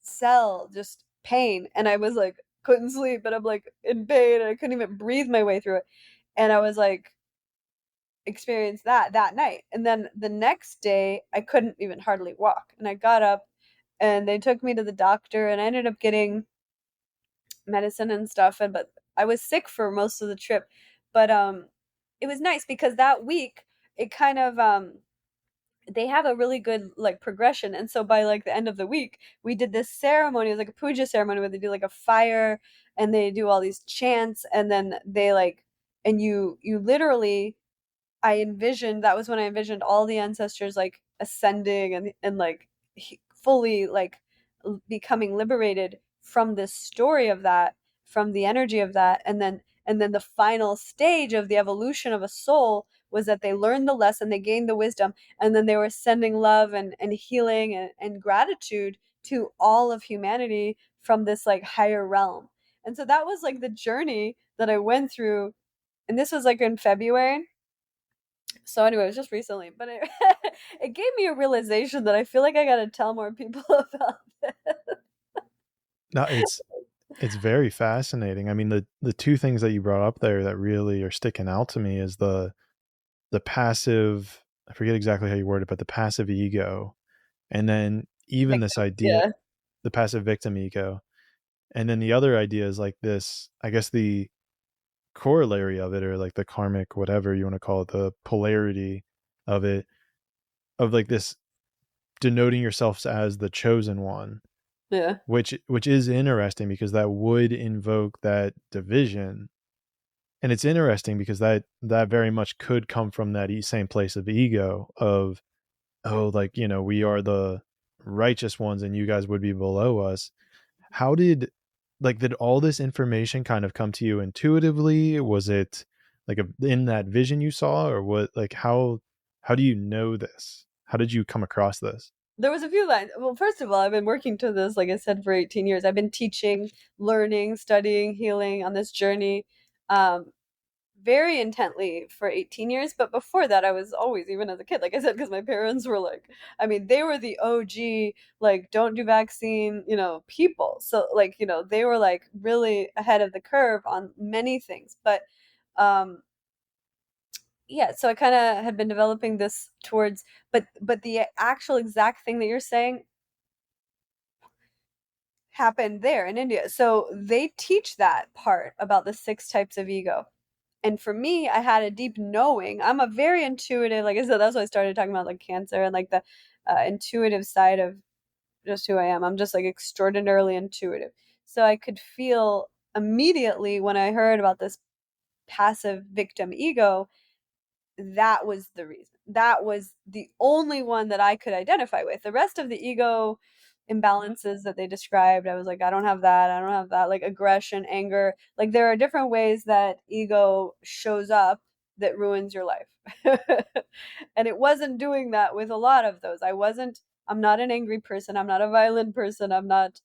Speaker 3: cell, just pain. And I was like couldn't sleep, and I'm like in pain, and I couldn't even breathe my way through it. And I was like, experienced that night. And then the next day, I couldn't even hardly walk. And I got up, and they took me to the doctor, and I ended up getting medicine and stuff. And but I was sick for most of the trip. But it was nice because that week it kind of they have a really good like progression. And so by like the end of the week, we did this ceremony. It was like a puja ceremony where they do like a fire, and they do all these chants, and then they like, and you literally, I envisioned, that was when I envisioned all the ancestors like ascending and like fully like becoming liberated from this story of that, from the energy of that. And then the final stage of the evolution of a soul was that they learned the lesson, they gained the wisdom, and then they were sending love and healing and gratitude to all of humanity from this like higher realm. And so that was like the journey that I went through. And this was like in February. So anyway, it was just recently, but it, it gave me a realization that I feel like I got to tell more people about this.
Speaker 1: No, it's very fascinating. I mean, the two things that you brought up there that really are sticking out to me is the passive, I forget exactly how you word it, but the passive ego, and then even this idea,
Speaker 3: Yeah.
Speaker 1: the passive victim ego, and then the other idea is like this, I guess the corollary of it, or like the karmic, whatever you want to call it, the polarity of it, of like this denoting yourself as the chosen one,
Speaker 3: Yeah.
Speaker 1: which is interesting because that would invoke that division. And it's interesting because that very much could come from that same place of ego of, oh, like, you know, we are the righteous ones and you guys would be below us. How did, like, did all this information kind of come to you intuitively? Was it like in that vision you saw, or what, like, how do you know this? How did you come across this?
Speaker 3: There was a few lines. Well, first of all, I've been working to this, like I said, for 18 years. I've been teaching, learning, studying, healing on this journey. Um, very intently for 18 years. But before that, I was always, even as a kid, like I said, because my parents were like, I mean, they were the OG, like, don't do vaccine, people. So, like, they were like really ahead of the curve on many things. But yeah, so I kind of had been developing this towards, but the actual exact thing that you're saying happened there in India. So they teach that part about the 6 types of ego. And for me, I had a deep knowing. I'm a very intuitive, like I said, that's why I started talking about like cancer and like the intuitive side of just who I am. I'm just like extraordinarily intuitive. So I could feel immediately when I heard about this passive victim ego, that was the reason. That was the only one that I could identify with. The rest of the ego imbalances that they described, I was like, I don't have that. I don't have that. Like aggression, anger. Like there are different ways that ego shows up that ruins your life. And it wasn't doing that with a lot of those. I'm not an angry person. I'm not a violent person. I'm not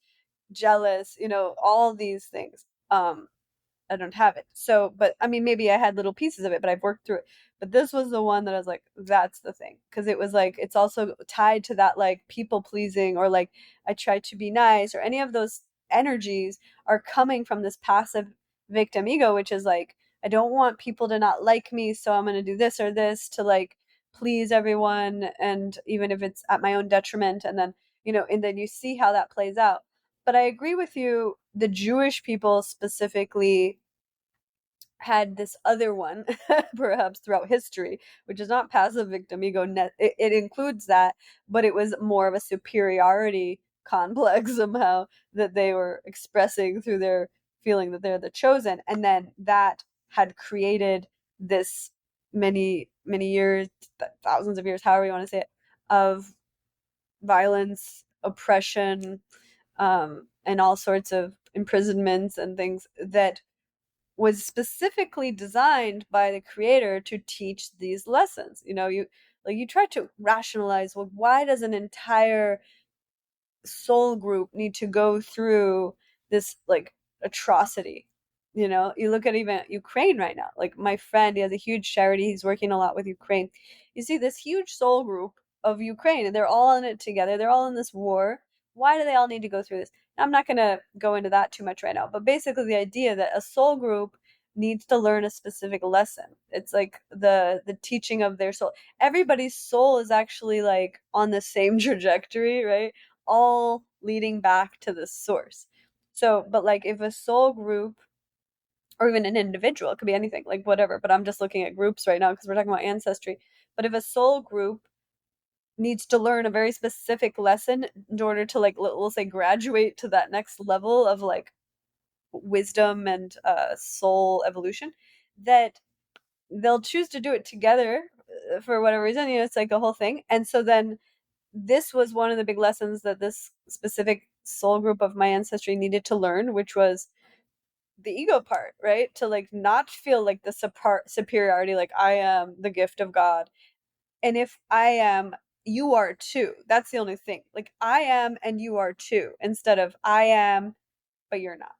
Speaker 3: jealous, all these things. I don't have it. So, but I mean, maybe I had little pieces of it, but I've worked through it. But this was the one that I was like, that's the thing. Because it was like, it's also tied to that like people pleasing, or like I try to be nice, or any of those energies are coming from this passive victim ego, which is like, I don't want people to not like me. So I'm going to do this or this to like please everyone. And even if it's at my own detriment. And then, and then you see how that plays out. But I agree with you. The Jewish people specifically had this other one, perhaps throughout history, which is not passive victim ego. It includes that, but it was more of a superiority complex somehow that they were expressing through their feeling that they're the chosen. And then that had created this many, many years, thousands of years, however you want to say it, of violence, oppression, and all sorts of imprisonments and things that was specifically designed by the creator to teach these lessons. You try to rationalize, well, why does an entire soul group need to go through this like atrocity? You look at even Ukraine right now. Like my friend, he has a huge charity. He's working a lot with Ukraine. You see this huge soul group of Ukraine, and they're all in it together. They're all in this war. why do they all need to go through this? And I'm not going to go into that too much right now, but basically the idea that a soul group needs to learn a specific lesson. It's like the teaching of their soul. Everybody's soul is actually like on the same trajectory, right? All leading back to the source. So, but like if a soul group or even an individual, it could be anything, like whatever, but I'm just looking at groups right now because we're talking about ancestry. But if a soul group needs to learn a very specific lesson in order to, like, we'll say, graduate to that next level of like wisdom and soul evolution, that they'll choose to do it together for whatever reason. It's like a whole thing. And so then this was one of the big lessons that this specific soul group of my ancestry needed to learn, which was the ego part, right? To like not feel like the superiority, like I am the gift of God, and if I am, you are too. That's the only thing. Like I am and you are too, instead of I am but you're not.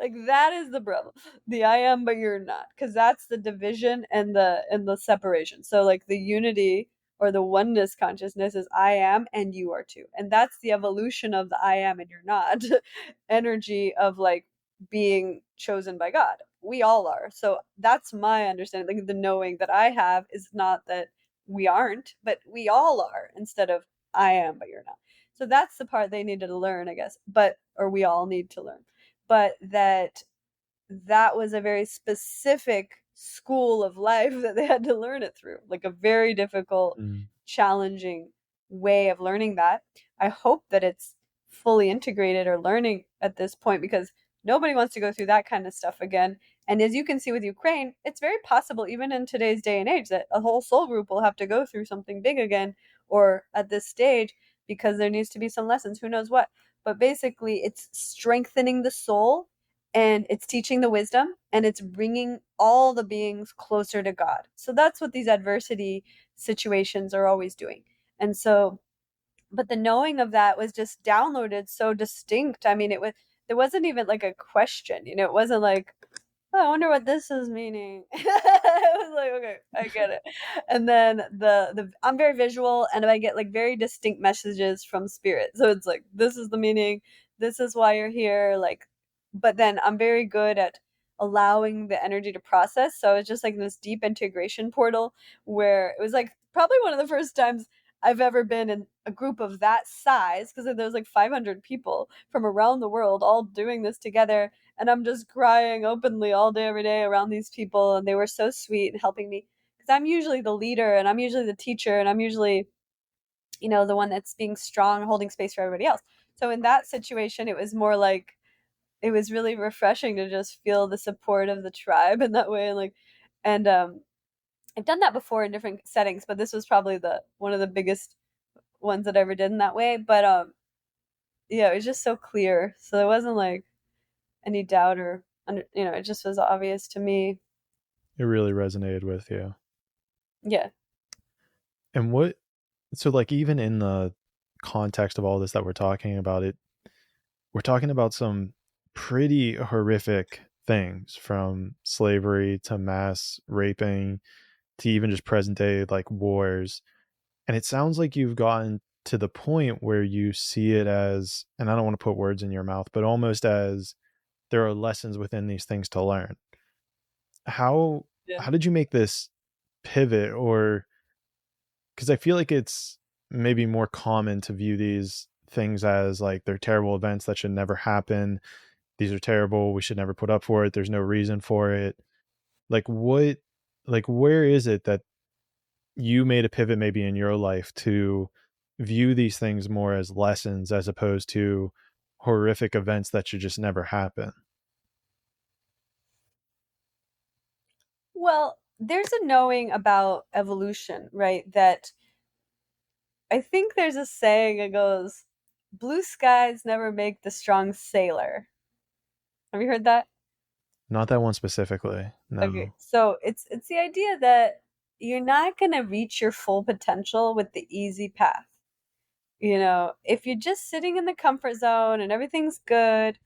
Speaker 3: Like that is the problem. The I am but you're not, because that's the division and the separation. So like the unity or the oneness consciousness is I am and you are too. And that's the evolution of the I am and you're not energy of like being chosen by God. We all are. So that's my understanding. Like the knowing that I have is not that we aren't, but we all are, instead of I am but you're not. So that's the part they needed to learn, I guess. But or we all need to learn. But that was a very specific school of life that they had to learn it through, like a very difficult, challenging way of learning that. I hope that it's fully integrated or learning at this point, because nobody wants to go through that kind of stuff again. And as you can see with Ukraine, it's very possible, even in today's day and age, that a whole soul group will have to go through something big again, or at this stage, because there needs to be some lessons, who knows what. But basically, it's strengthening the soul, and it's teaching the wisdom, and it's bringing all the beings closer to God. So that's what these adversity situations are always doing. And so, but the knowing of that was just downloaded so distinct. I mean, there wasn't even like a question, it wasn't like, oh, I wonder what this is meaning. I was like, okay, I get it. And then the I'm very visual, and I get like very distinct messages from spirit. So it's like, this is the meaning, this is why you're here, like, but then I'm very good at allowing the energy to process. So it's just like this deep integration portal, where it was like probably one of the first times I've ever been in a group of that size, because there was like 500 people from around the world all doing this together, and I'm just crying openly all day every day around these people, and they were so sweet and helping me, because I'm usually the leader and I'm usually the teacher and I'm usually, the one that's being strong, holding space for everybody else. So in that situation, it was more like, it was really refreshing to just feel the support of the tribe in that way. And I've done that before in different settings, but this was probably the one of the biggest ones that I ever did in that way. But yeah, it was just so clear. So there wasn't like any doubt, or it just was obvious to me.
Speaker 1: It really resonated with you.
Speaker 3: Yeah.
Speaker 1: And so like even in the context of all this that we're talking about, we're talking about some pretty horrific things, from slavery to mass raping to even just present day like wars. And it sounds like you've gotten to the point where you see it as, and I don't want to put words in your mouth, but almost as there are lessons within these things to learn. How did you make this pivot? Or because I feel like it's maybe more common to view these things as like they're terrible events that should never happen. These are terrible. We should never put up for it. There's no reason for it. Where is it that you made a pivot maybe in your life to view these things more as lessons as opposed to horrific events that should just never happen?
Speaker 3: Well, there's a knowing about evolution, right? That I think there's a saying that goes, blue skies never make the strong sailor. Have you heard that?
Speaker 1: Not that one specifically. No.
Speaker 3: Okay. So it's the idea that you're not going to reach your full potential with the easy path. If you're just sitting in the comfort zone and everything's good,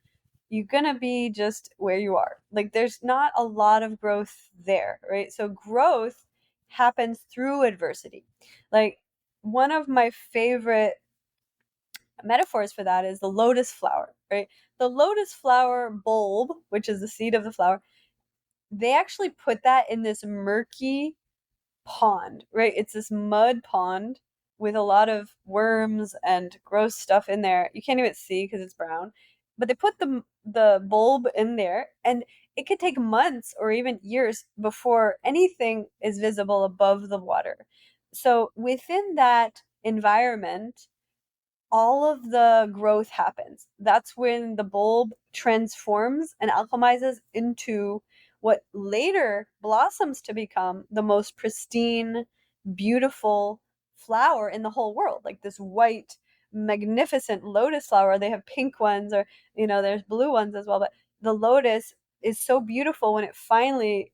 Speaker 3: you're going to be just where you are. Like there's not a lot of growth there, right? So growth happens through adversity. Like one of my favorite metaphors for that is the lotus flower, right? The lotus flower bulb, which is the seed of the flower, they actually put that in this murky pond, right? It's this mud pond with a lot of worms and gross stuff in there. You can't even see because it's brown. But they put the bulb in there, and it could take months or even years before anything is visible above the water. So within that environment, all of the growth happens. That's when the bulb transforms and alchemizes into what later blossoms to become the most pristine, beautiful flower in the whole world. Like this white, magnificent lotus flower. They have pink ones, or, there's blue ones as well. But the lotus is so beautiful when it finally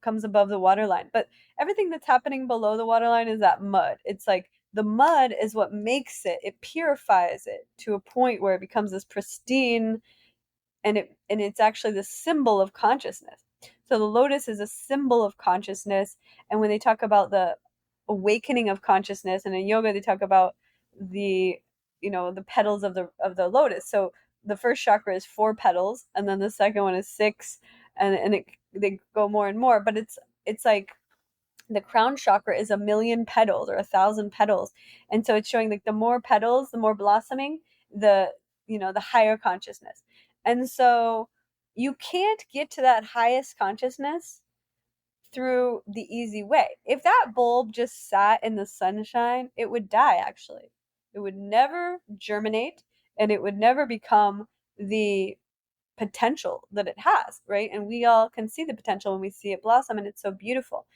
Speaker 3: comes above the waterline. But everything that's happening below the waterline is that mud. It's like the mud is what makes it purifies it to a point where it becomes this pristine, and it's actually the symbol of consciousness. So the lotus is a symbol of consciousness. And when they talk about the awakening of consciousness, and in yoga they talk about the the petals of the lotus. So the first chakra is 4 petals, and then the second one is 6, and they go more and more. But it's like the crown chakra is 1,000,000 petals or 1,000 petals, and so it's showing like the more petals, the more blossoming, the the higher consciousness. And so you can't get to that highest consciousness through the easy way. If that bulb just sat in the sunshine, it would die, actually. It would never germinate, and it would never become the potential that it has, right? And we all can see the potential when we see it blossom, and it's so beautiful.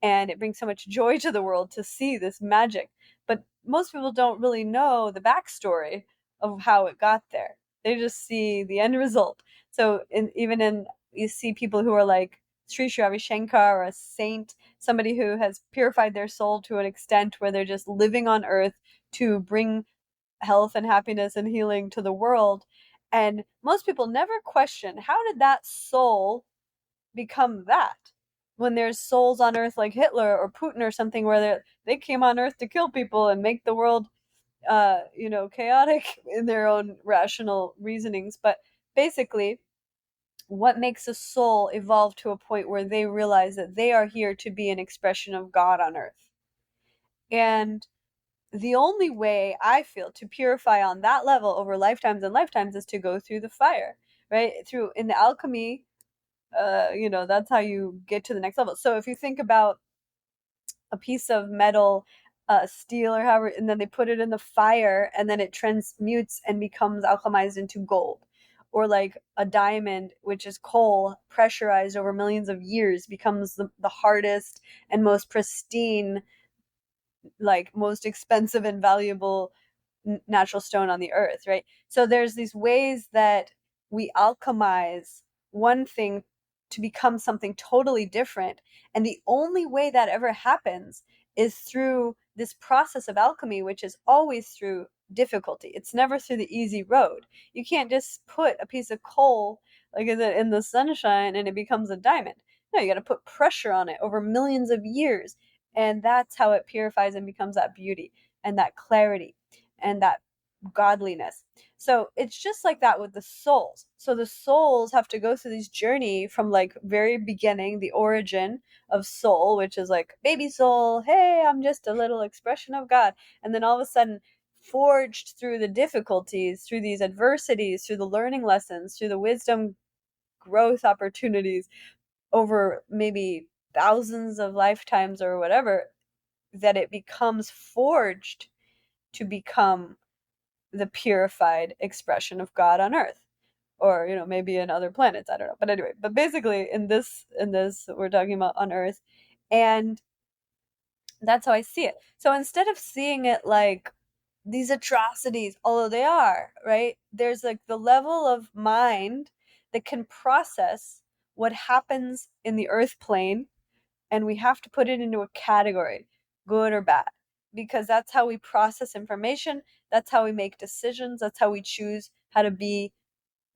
Speaker 3: And it brings so much joy to the world to see this magic. But most people don't really know the backstory of how it got there. They just see the end result. So you see people who are like Sri Sri Ravi Shankar, or a saint, somebody who has purified their soul to an extent where they're just living on earth to bring health and happiness and healing to the world. And most people never question, how did that soul become that? When there's souls on earth like Hitler or Putin or something, where they came on earth to kill people and make the world chaotic in their own rational reasonings. But basically, what makes a soul evolve to a point where they realize that they are here to be an expression of God on earth? And the only way, I feel, to purify on that level over lifetimes and lifetimes is to go through the fire, right? In the alchemy, that's how you get to the next level. So if you think about a piece of metal, steel or however, and then they put it in the fire, and then it transmutes and becomes alchemized into gold. Or like a diamond, which is coal pressurized over millions of years, becomes the hardest and most pristine, like most expensive and valuable natural stone on the earth, right? So there's these ways that we alchemize one thing to become something totally different. And the only way that ever happens is through this process of alchemy, which is always through difficulty. It's never through the easy road. You can't just put a piece of coal like in the sunshine and it becomes a diamond. No, you got to put pressure on it over millions of years. And that's how it purifies and becomes that beauty and that clarity and that godliness. So it's just like that with the souls. So the souls have to go through this journey from like very beginning, the origin of soul, which is like baby soul, hey, I'm just a little expression of God. And then all of a sudden, forged through the difficulties, through these adversities, through the learning lessons, through the wisdom growth opportunities over maybe thousands of lifetimes or whatever, that it becomes forged to become the purified expression of God on earth, or maybe in other planets, I don't know. But anyway, but basically in this we're talking about on earth. And that's how I see it. So instead of seeing it like these atrocities, although they are, right, there's like the level of mind that can process what happens in the earth plane, and we have to put it into a category, good or bad, because that's how we process information, that's how we make decisions, that's how we choose how to be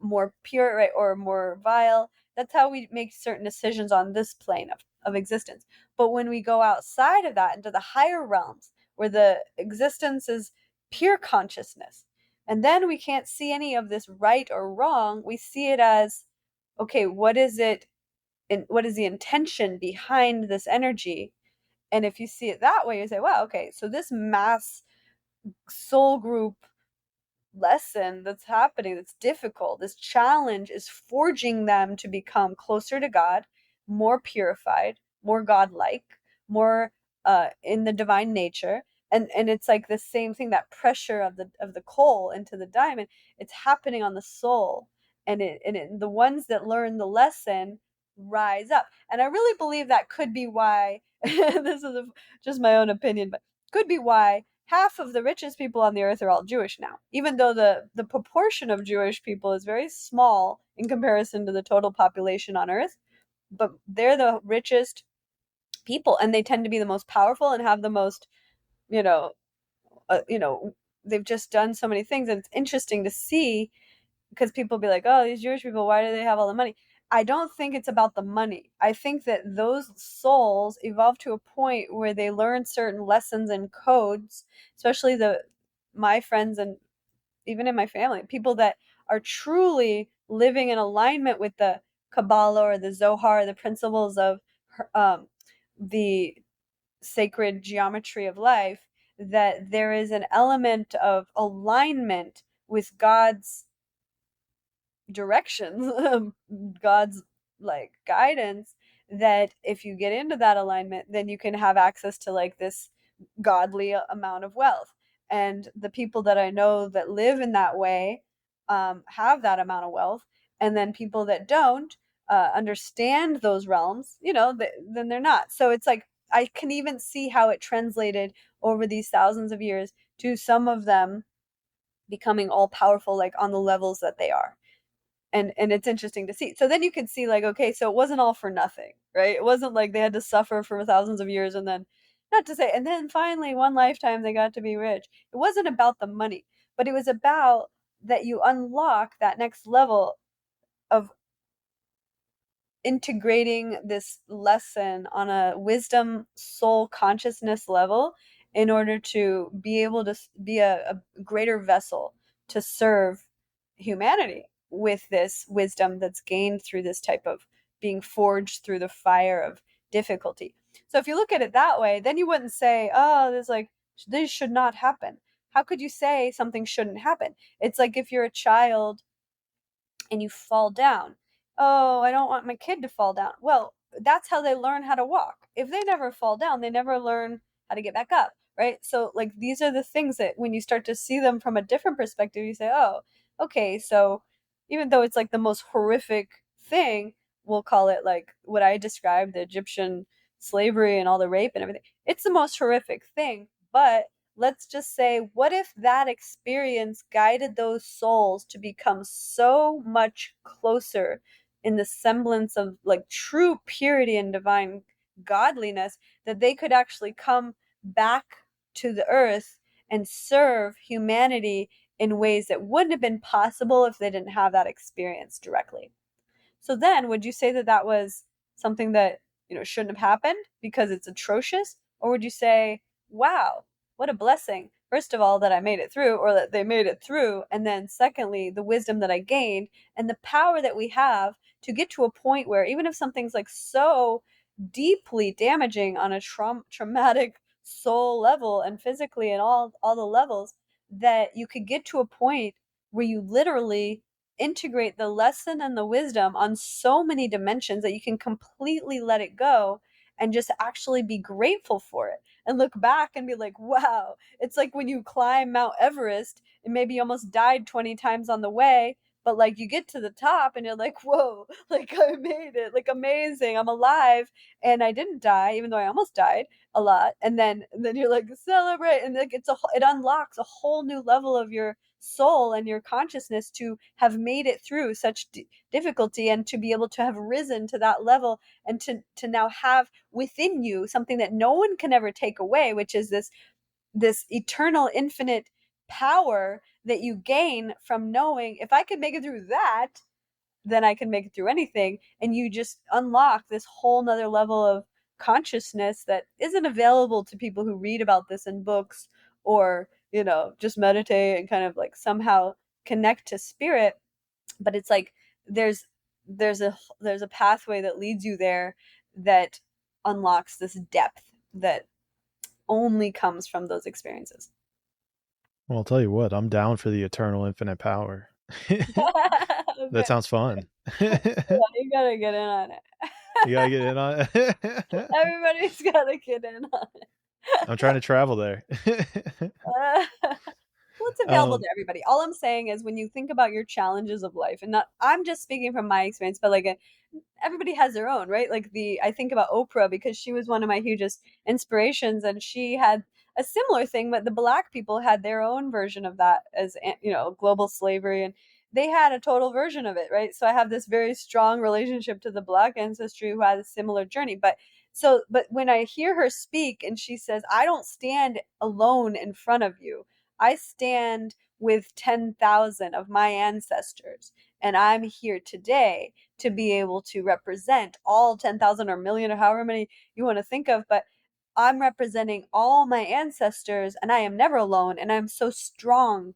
Speaker 3: more pure, right, or more vile. That's how we make certain decisions on this plane of existence. But when we go outside of that into the higher realms, where the existence is pure consciousness. And then we can't see any of this right or wrong. We see it as, okay, what is it? What is the intention behind this energy? And if you see it that way, you say, wow, okay, so this mass soul group lesson that's happening, that's difficult, this challenge is forging them to become closer to God, more purified, more godlike, more in the divine nature. And it's like the same thing, that pressure of the coal into the diamond, it's happening on the soul. The ones that learn the lesson rise up. And I really believe that could be why this is just my own opinion, but could be why half of the richest people on the earth are all Jewish now, even though the proportion of Jewish people is very small in comparison to the total population on earth. But they're the richest people, and they tend to be the most powerful and have the most, you know, they've just done so many things. And it's interesting to see, because people be like, oh, these Jewish people, why do they have all the money? I don't think it's about the money. I think that those souls evolve to a point where they learn certain lessons and codes, especially my friends and even in my family, people that are truly living in alignment with the Kabbalah or the Zohar, the principles of the sacred geometry of life, that there is an element of alignment with God's directions, God's like guidance, that if you get into that alignment, then you can have access to like this godly amount of wealth. And the people that I know that live in that way have that amount of wealth. And then people that don't understand those realms, then they're not. So it's like I can even see how it translated over these thousands of years to some of them becoming all powerful, like on the levels that they are. And it's interesting to see. So then you can see like, okay, so it wasn't all for nothing, right? It wasn't like they had to suffer for thousands of years and then, not to say, and then finally one lifetime they got to be rich. It wasn't about the money, but it was about that you unlock that next level of integrating this lesson on a wisdom soul consciousness level in order to be able to be a greater vessel to serve humanity with this wisdom that's gained through this type of being forged through the fire of difficulty. So if you look at it that way, then you wouldn't say, oh, this should not happen. How could you say something shouldn't happen? It's like if you're a child and you fall down. Oh, I don't want my kid to fall down. Well, that's how they learn how to walk. If they never fall down, they never learn how to get back up, right? So like these are the things that when you start to see them from a different perspective, you say, oh, okay, so even though it's like the most horrific thing, we'll call it like what I described, the Egyptian slavery and all the rape and everything. It's the most horrific thing, but let's just say, what if that experience guided those souls to become so much closer in the semblance of like true purity and divine godliness that they could actually come back to the earth and serve humanity in ways that wouldn't have been possible if they didn't have that experience directly? So then would you say that that was something that, shouldn't have happened because it's atrocious? Or would you say, wow, what a blessing, first of all, that I made it through, or that they made it through, and then secondly, the wisdom that I gained and the power that we have to get to a point where even if something's like so deeply damaging on a traumatic soul level and physically and all the levels, that you could get to a point where you literally integrate the lesson and the wisdom on so many dimensions that you can completely let it go and just actually be grateful for it and look back and be like, wow. It's like when you climb Mount Everest and maybe you almost died 20 times on the way, but like you get to the top and you're like, whoa, like I made it, like amazing, I'm alive and I didn't die, even though I almost died a lot. And then you're like, celebrate, and like it unlocks a whole new level of your soul and your consciousness to have made it through such difficulty and to be able to have risen to that level and to now have within you something that no one can ever take away, which is this eternal infinite power that you gain from knowing, if I could make it through that, then I can make it through anything. And you just unlock this whole nother level of consciousness that isn't available to people who read about this in books or just meditate and kind of like somehow connect to spirit. But it's like there's there's a pathway that leads you there that unlocks this depth that only comes from those experiences.
Speaker 1: Well, I'll tell you what, I'm down for the eternal infinite power. That
Speaker 3: Okay.
Speaker 1: sounds fun.
Speaker 3: Yeah, you gotta get in on it.
Speaker 1: You gotta get in on it.
Speaker 3: Everybody's gotta get in on it.
Speaker 1: I'm trying to travel there.
Speaker 3: Well, it's available
Speaker 1: um,
Speaker 3: to everybody. All I'm saying is when you think about your challenges of life, and not, I'm just speaking from my experience, but like everybody has their own, right? Like I think about Oprah because she was one of my hugest inspirations, and she had a similar thing, but the black people had their own version of that as global slavery, and they had a total version of it, right? So I have this very strong relationship to the black ancestry who had a similar journey, but when I hear her speak and she says, I don't stand alone in front of you. I stand with 10,000 of my ancestors, and I'm here today to be able to represent all 10,000 or million or however many you want to think of, but I'm representing all my ancestors, and I am never alone, and I'm so strong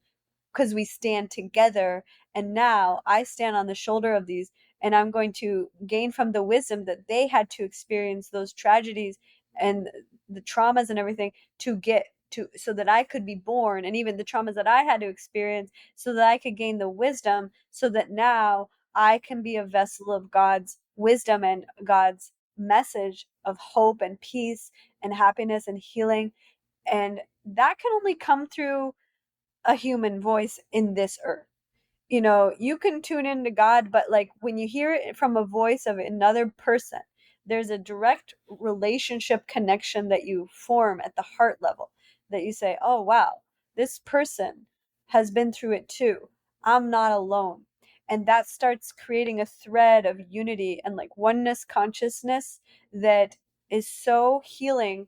Speaker 3: because we stand together. And now I stand on the shoulder of these, and I'm going to gain from the wisdom that they had to experience those tragedies and the traumas and everything to get to, so that I could be born, and even the traumas that I had to experience so that I could gain the wisdom, so that now I can be a vessel of God's wisdom and God's message of hope and peace and happiness and healing. And that can only come through a human voice in this earth. You can tune into God, but like when you hear it from a voice of another person, there's a direct relationship connection that you form at the heart level, that you say, oh, wow, this person has been through it too. I'm not alone. And that starts creating a thread of unity and like oneness consciousness that is so healing,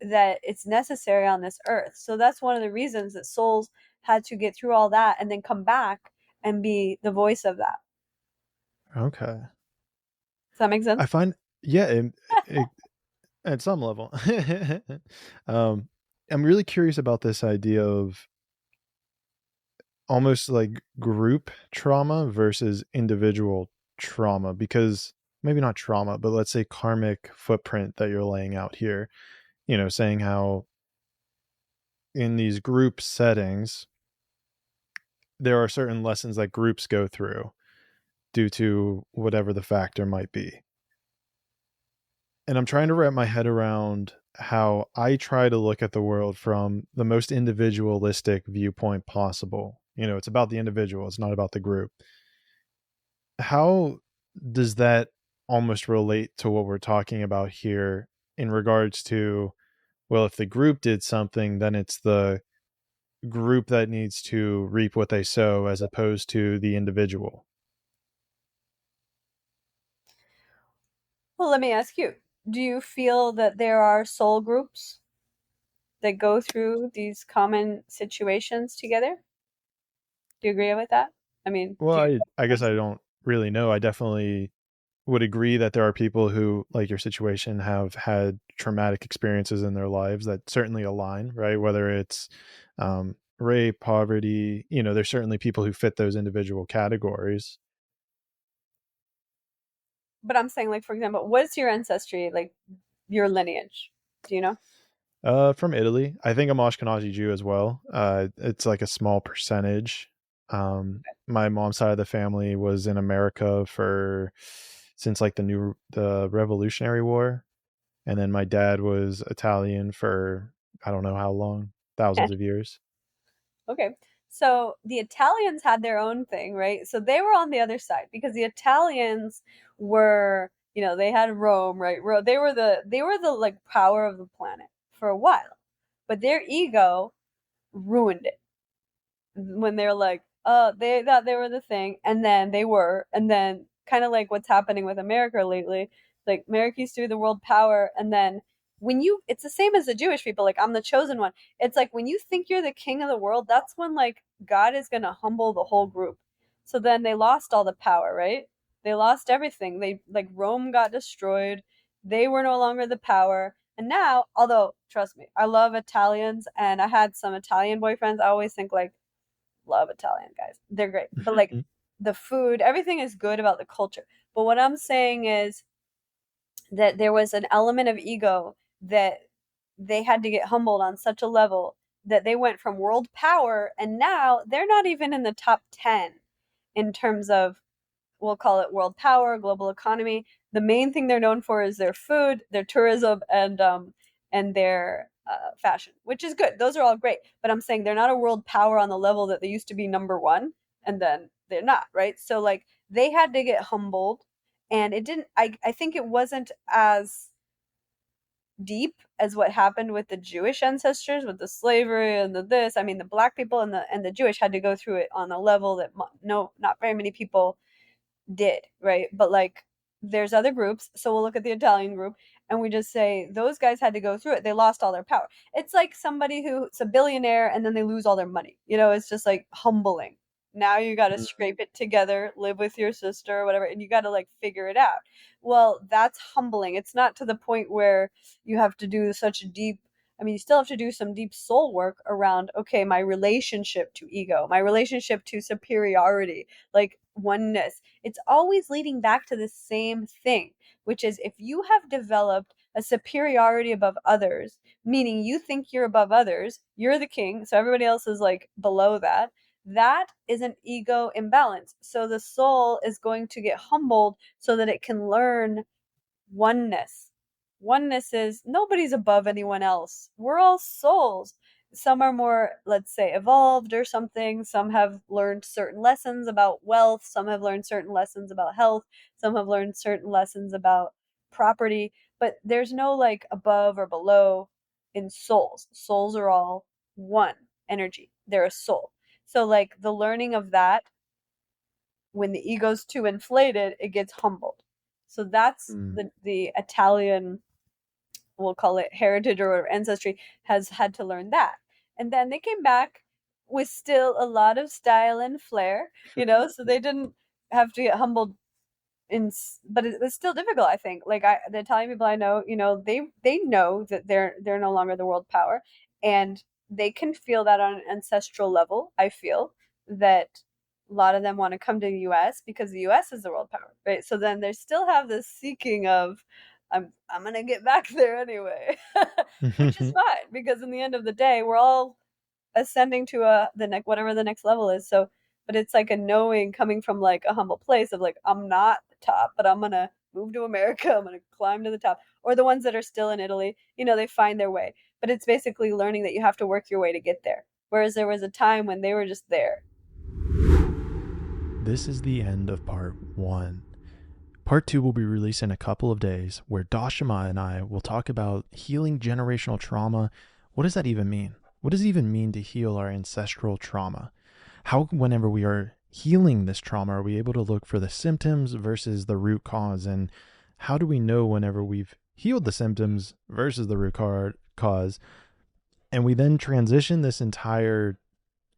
Speaker 3: that it's necessary on this earth. So that's one of the reasons that souls had to get through all that and then come back and be the voice of that.
Speaker 1: okay.
Speaker 3: Does that make
Speaker 1: I
Speaker 3: sense?
Speaker 1: find, yeah, at some level. um, I'm really curious about this idea of almost like group trauma versus individual trauma, because maybe not trauma, but let's say karmic footprint that you're laying out here, saying how in these group settings, there are certain lessons that groups go through due to whatever the factor might be. And I'm trying to wrap my head around how I try to look at the world from the most individualistic viewpoint possible. It's about the individual, it's not about the group. How does that almost relate to what we're talking about here in regards to, well, if the group did something, then it's the group that needs to reap what they sow as opposed to the individual?
Speaker 3: Well, let me ask you, do you feel that there are soul groups that go through these common situations together? Do you agree with that? I mean,
Speaker 1: Well,
Speaker 3: do you
Speaker 1: I guess I
Speaker 3: sense?
Speaker 1: don't really know. I definitely would agree that there are people who, like your situation, have had traumatic experiences in their lives that certainly align, right? Whether it's rape, poverty, there's certainly people who fit those individual categories.
Speaker 3: But I'm saying, like, for example, what's your ancestry, like your lineage? Do you know?
Speaker 1: From Italy. I think I'm Ashkenazi Jew as well. It's like a small percentage. My mom's side of the family was in America for since like the Revolutionary War, and then my dad was Italian for I don't know how long, thousands of years.
Speaker 3: Okay. So the Italians had their own thing, right? So they were on the other side because the Italians were, they had Rome, right? They were the like power of the planet for a while. But their ego ruined it when they're like, oh, they thought they were the thing, and then they were, and then kind of like what's happening with America lately, like America used to be the world power, and then it's the same as the Jewish people, like I'm the chosen one. It's like when you think you're the king of the world, that's when like God is gonna humble the whole group. So then they lost all the power, right? They lost everything. They like Rome got destroyed. They were no longer the power. And now, although trust me, I love Italians and I had some Italian boyfriends. I always think like love Italian guys. They're great. But like the food, everything is good about the culture. But what I'm saying is that there was an element of ego that they had to get humbled on such a level that they went from world power and now they're not even in the top 10 in terms of, we'll call it world power, global economy. The main thing they're known for is their food, their tourism, and their fashion, which is good. Those are all great. But I'm saying they're not a world power on the level that they used to be number one, and then they're not, right? So like they had to get humbled, and it didn't. I think it wasn't as deep as what happened with the Jewish ancestors, with the slavery and the this. I mean, the black people and the Jewish had to go through it on a level that not very many people did, right? But like there's other groups, so we'll look at the Italian group and we just say those guys had to go through it. They lost all their power. It's like somebody who's a billionaire and then they lose all their money. It's just like humbling. Now you got to scrape it together, live with your sister or whatever, and you got to like figure it out. Well, that's humbling. It's not to the point where you have to do such deep, I mean, you still have to do some deep soul work around, okay, my relationship to ego, my relationship to superiority, like oneness. It's always leading back to the same thing, which is if you have developed a superiority above others, meaning you think you're above others, you're the king, so everybody else is like below that. That is an ego imbalance. So the soul is going to get humbled so that it can learn oneness. Oneness is nobody's above anyone else. We're all souls. Some are more, let's say, evolved or something. Some have learned certain lessons about wealth. Some have learned certain lessons about health. Some have learned certain lessons about property. But there's no like above or below in souls. Souls are all one energy. They're a soul. So like the learning of that, when the ego's too inflated, it gets humbled. So that's the Italian, we'll call it heritage or ancestry, has had to learn that. And then they came back with still a lot of style and flair, so they didn't have to get humbled but it was still difficult, I think. Like the Italian people I know, they know that they're no longer the world power, and they can feel that on an ancestral level. I feel that a lot of them want to come to the US because the US is the world power, right? So then they still have this seeking of I'm gonna get back there anyway, which is fine because in the end of the day, we're all ascending to whatever the next level is. So, but it's like a knowing coming from like a humble place of like I'm not the top, but I'm gonna move to America. I'm gonna climb to the top. Or the ones that are still in Italy, they find their way. But it's basically learning that you have to work your way to get there. Whereas there was a time when they were just there.
Speaker 1: This is the end of part 1. Part 2 will be released in a couple of days, where Dashama and I will talk about healing generational trauma. What does that even mean? What does it even mean to heal our ancestral trauma? How, whenever we are healing this trauma, are we able to look for the symptoms versus the root cause? And how do we know whenever we've healed the symptoms versus the root cause? And we then transition this entire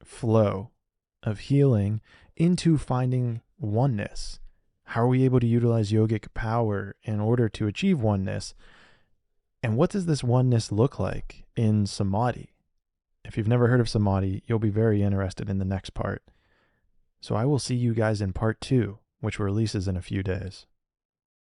Speaker 1: flow of healing into finding oneness. How are we able to utilize yogic power in order to achieve oneness? And what does this oneness look like in samadhi? If you've never heard of samadhi, you'll be very interested in the next part. So I will see you guys in part 2, which releases in a few days.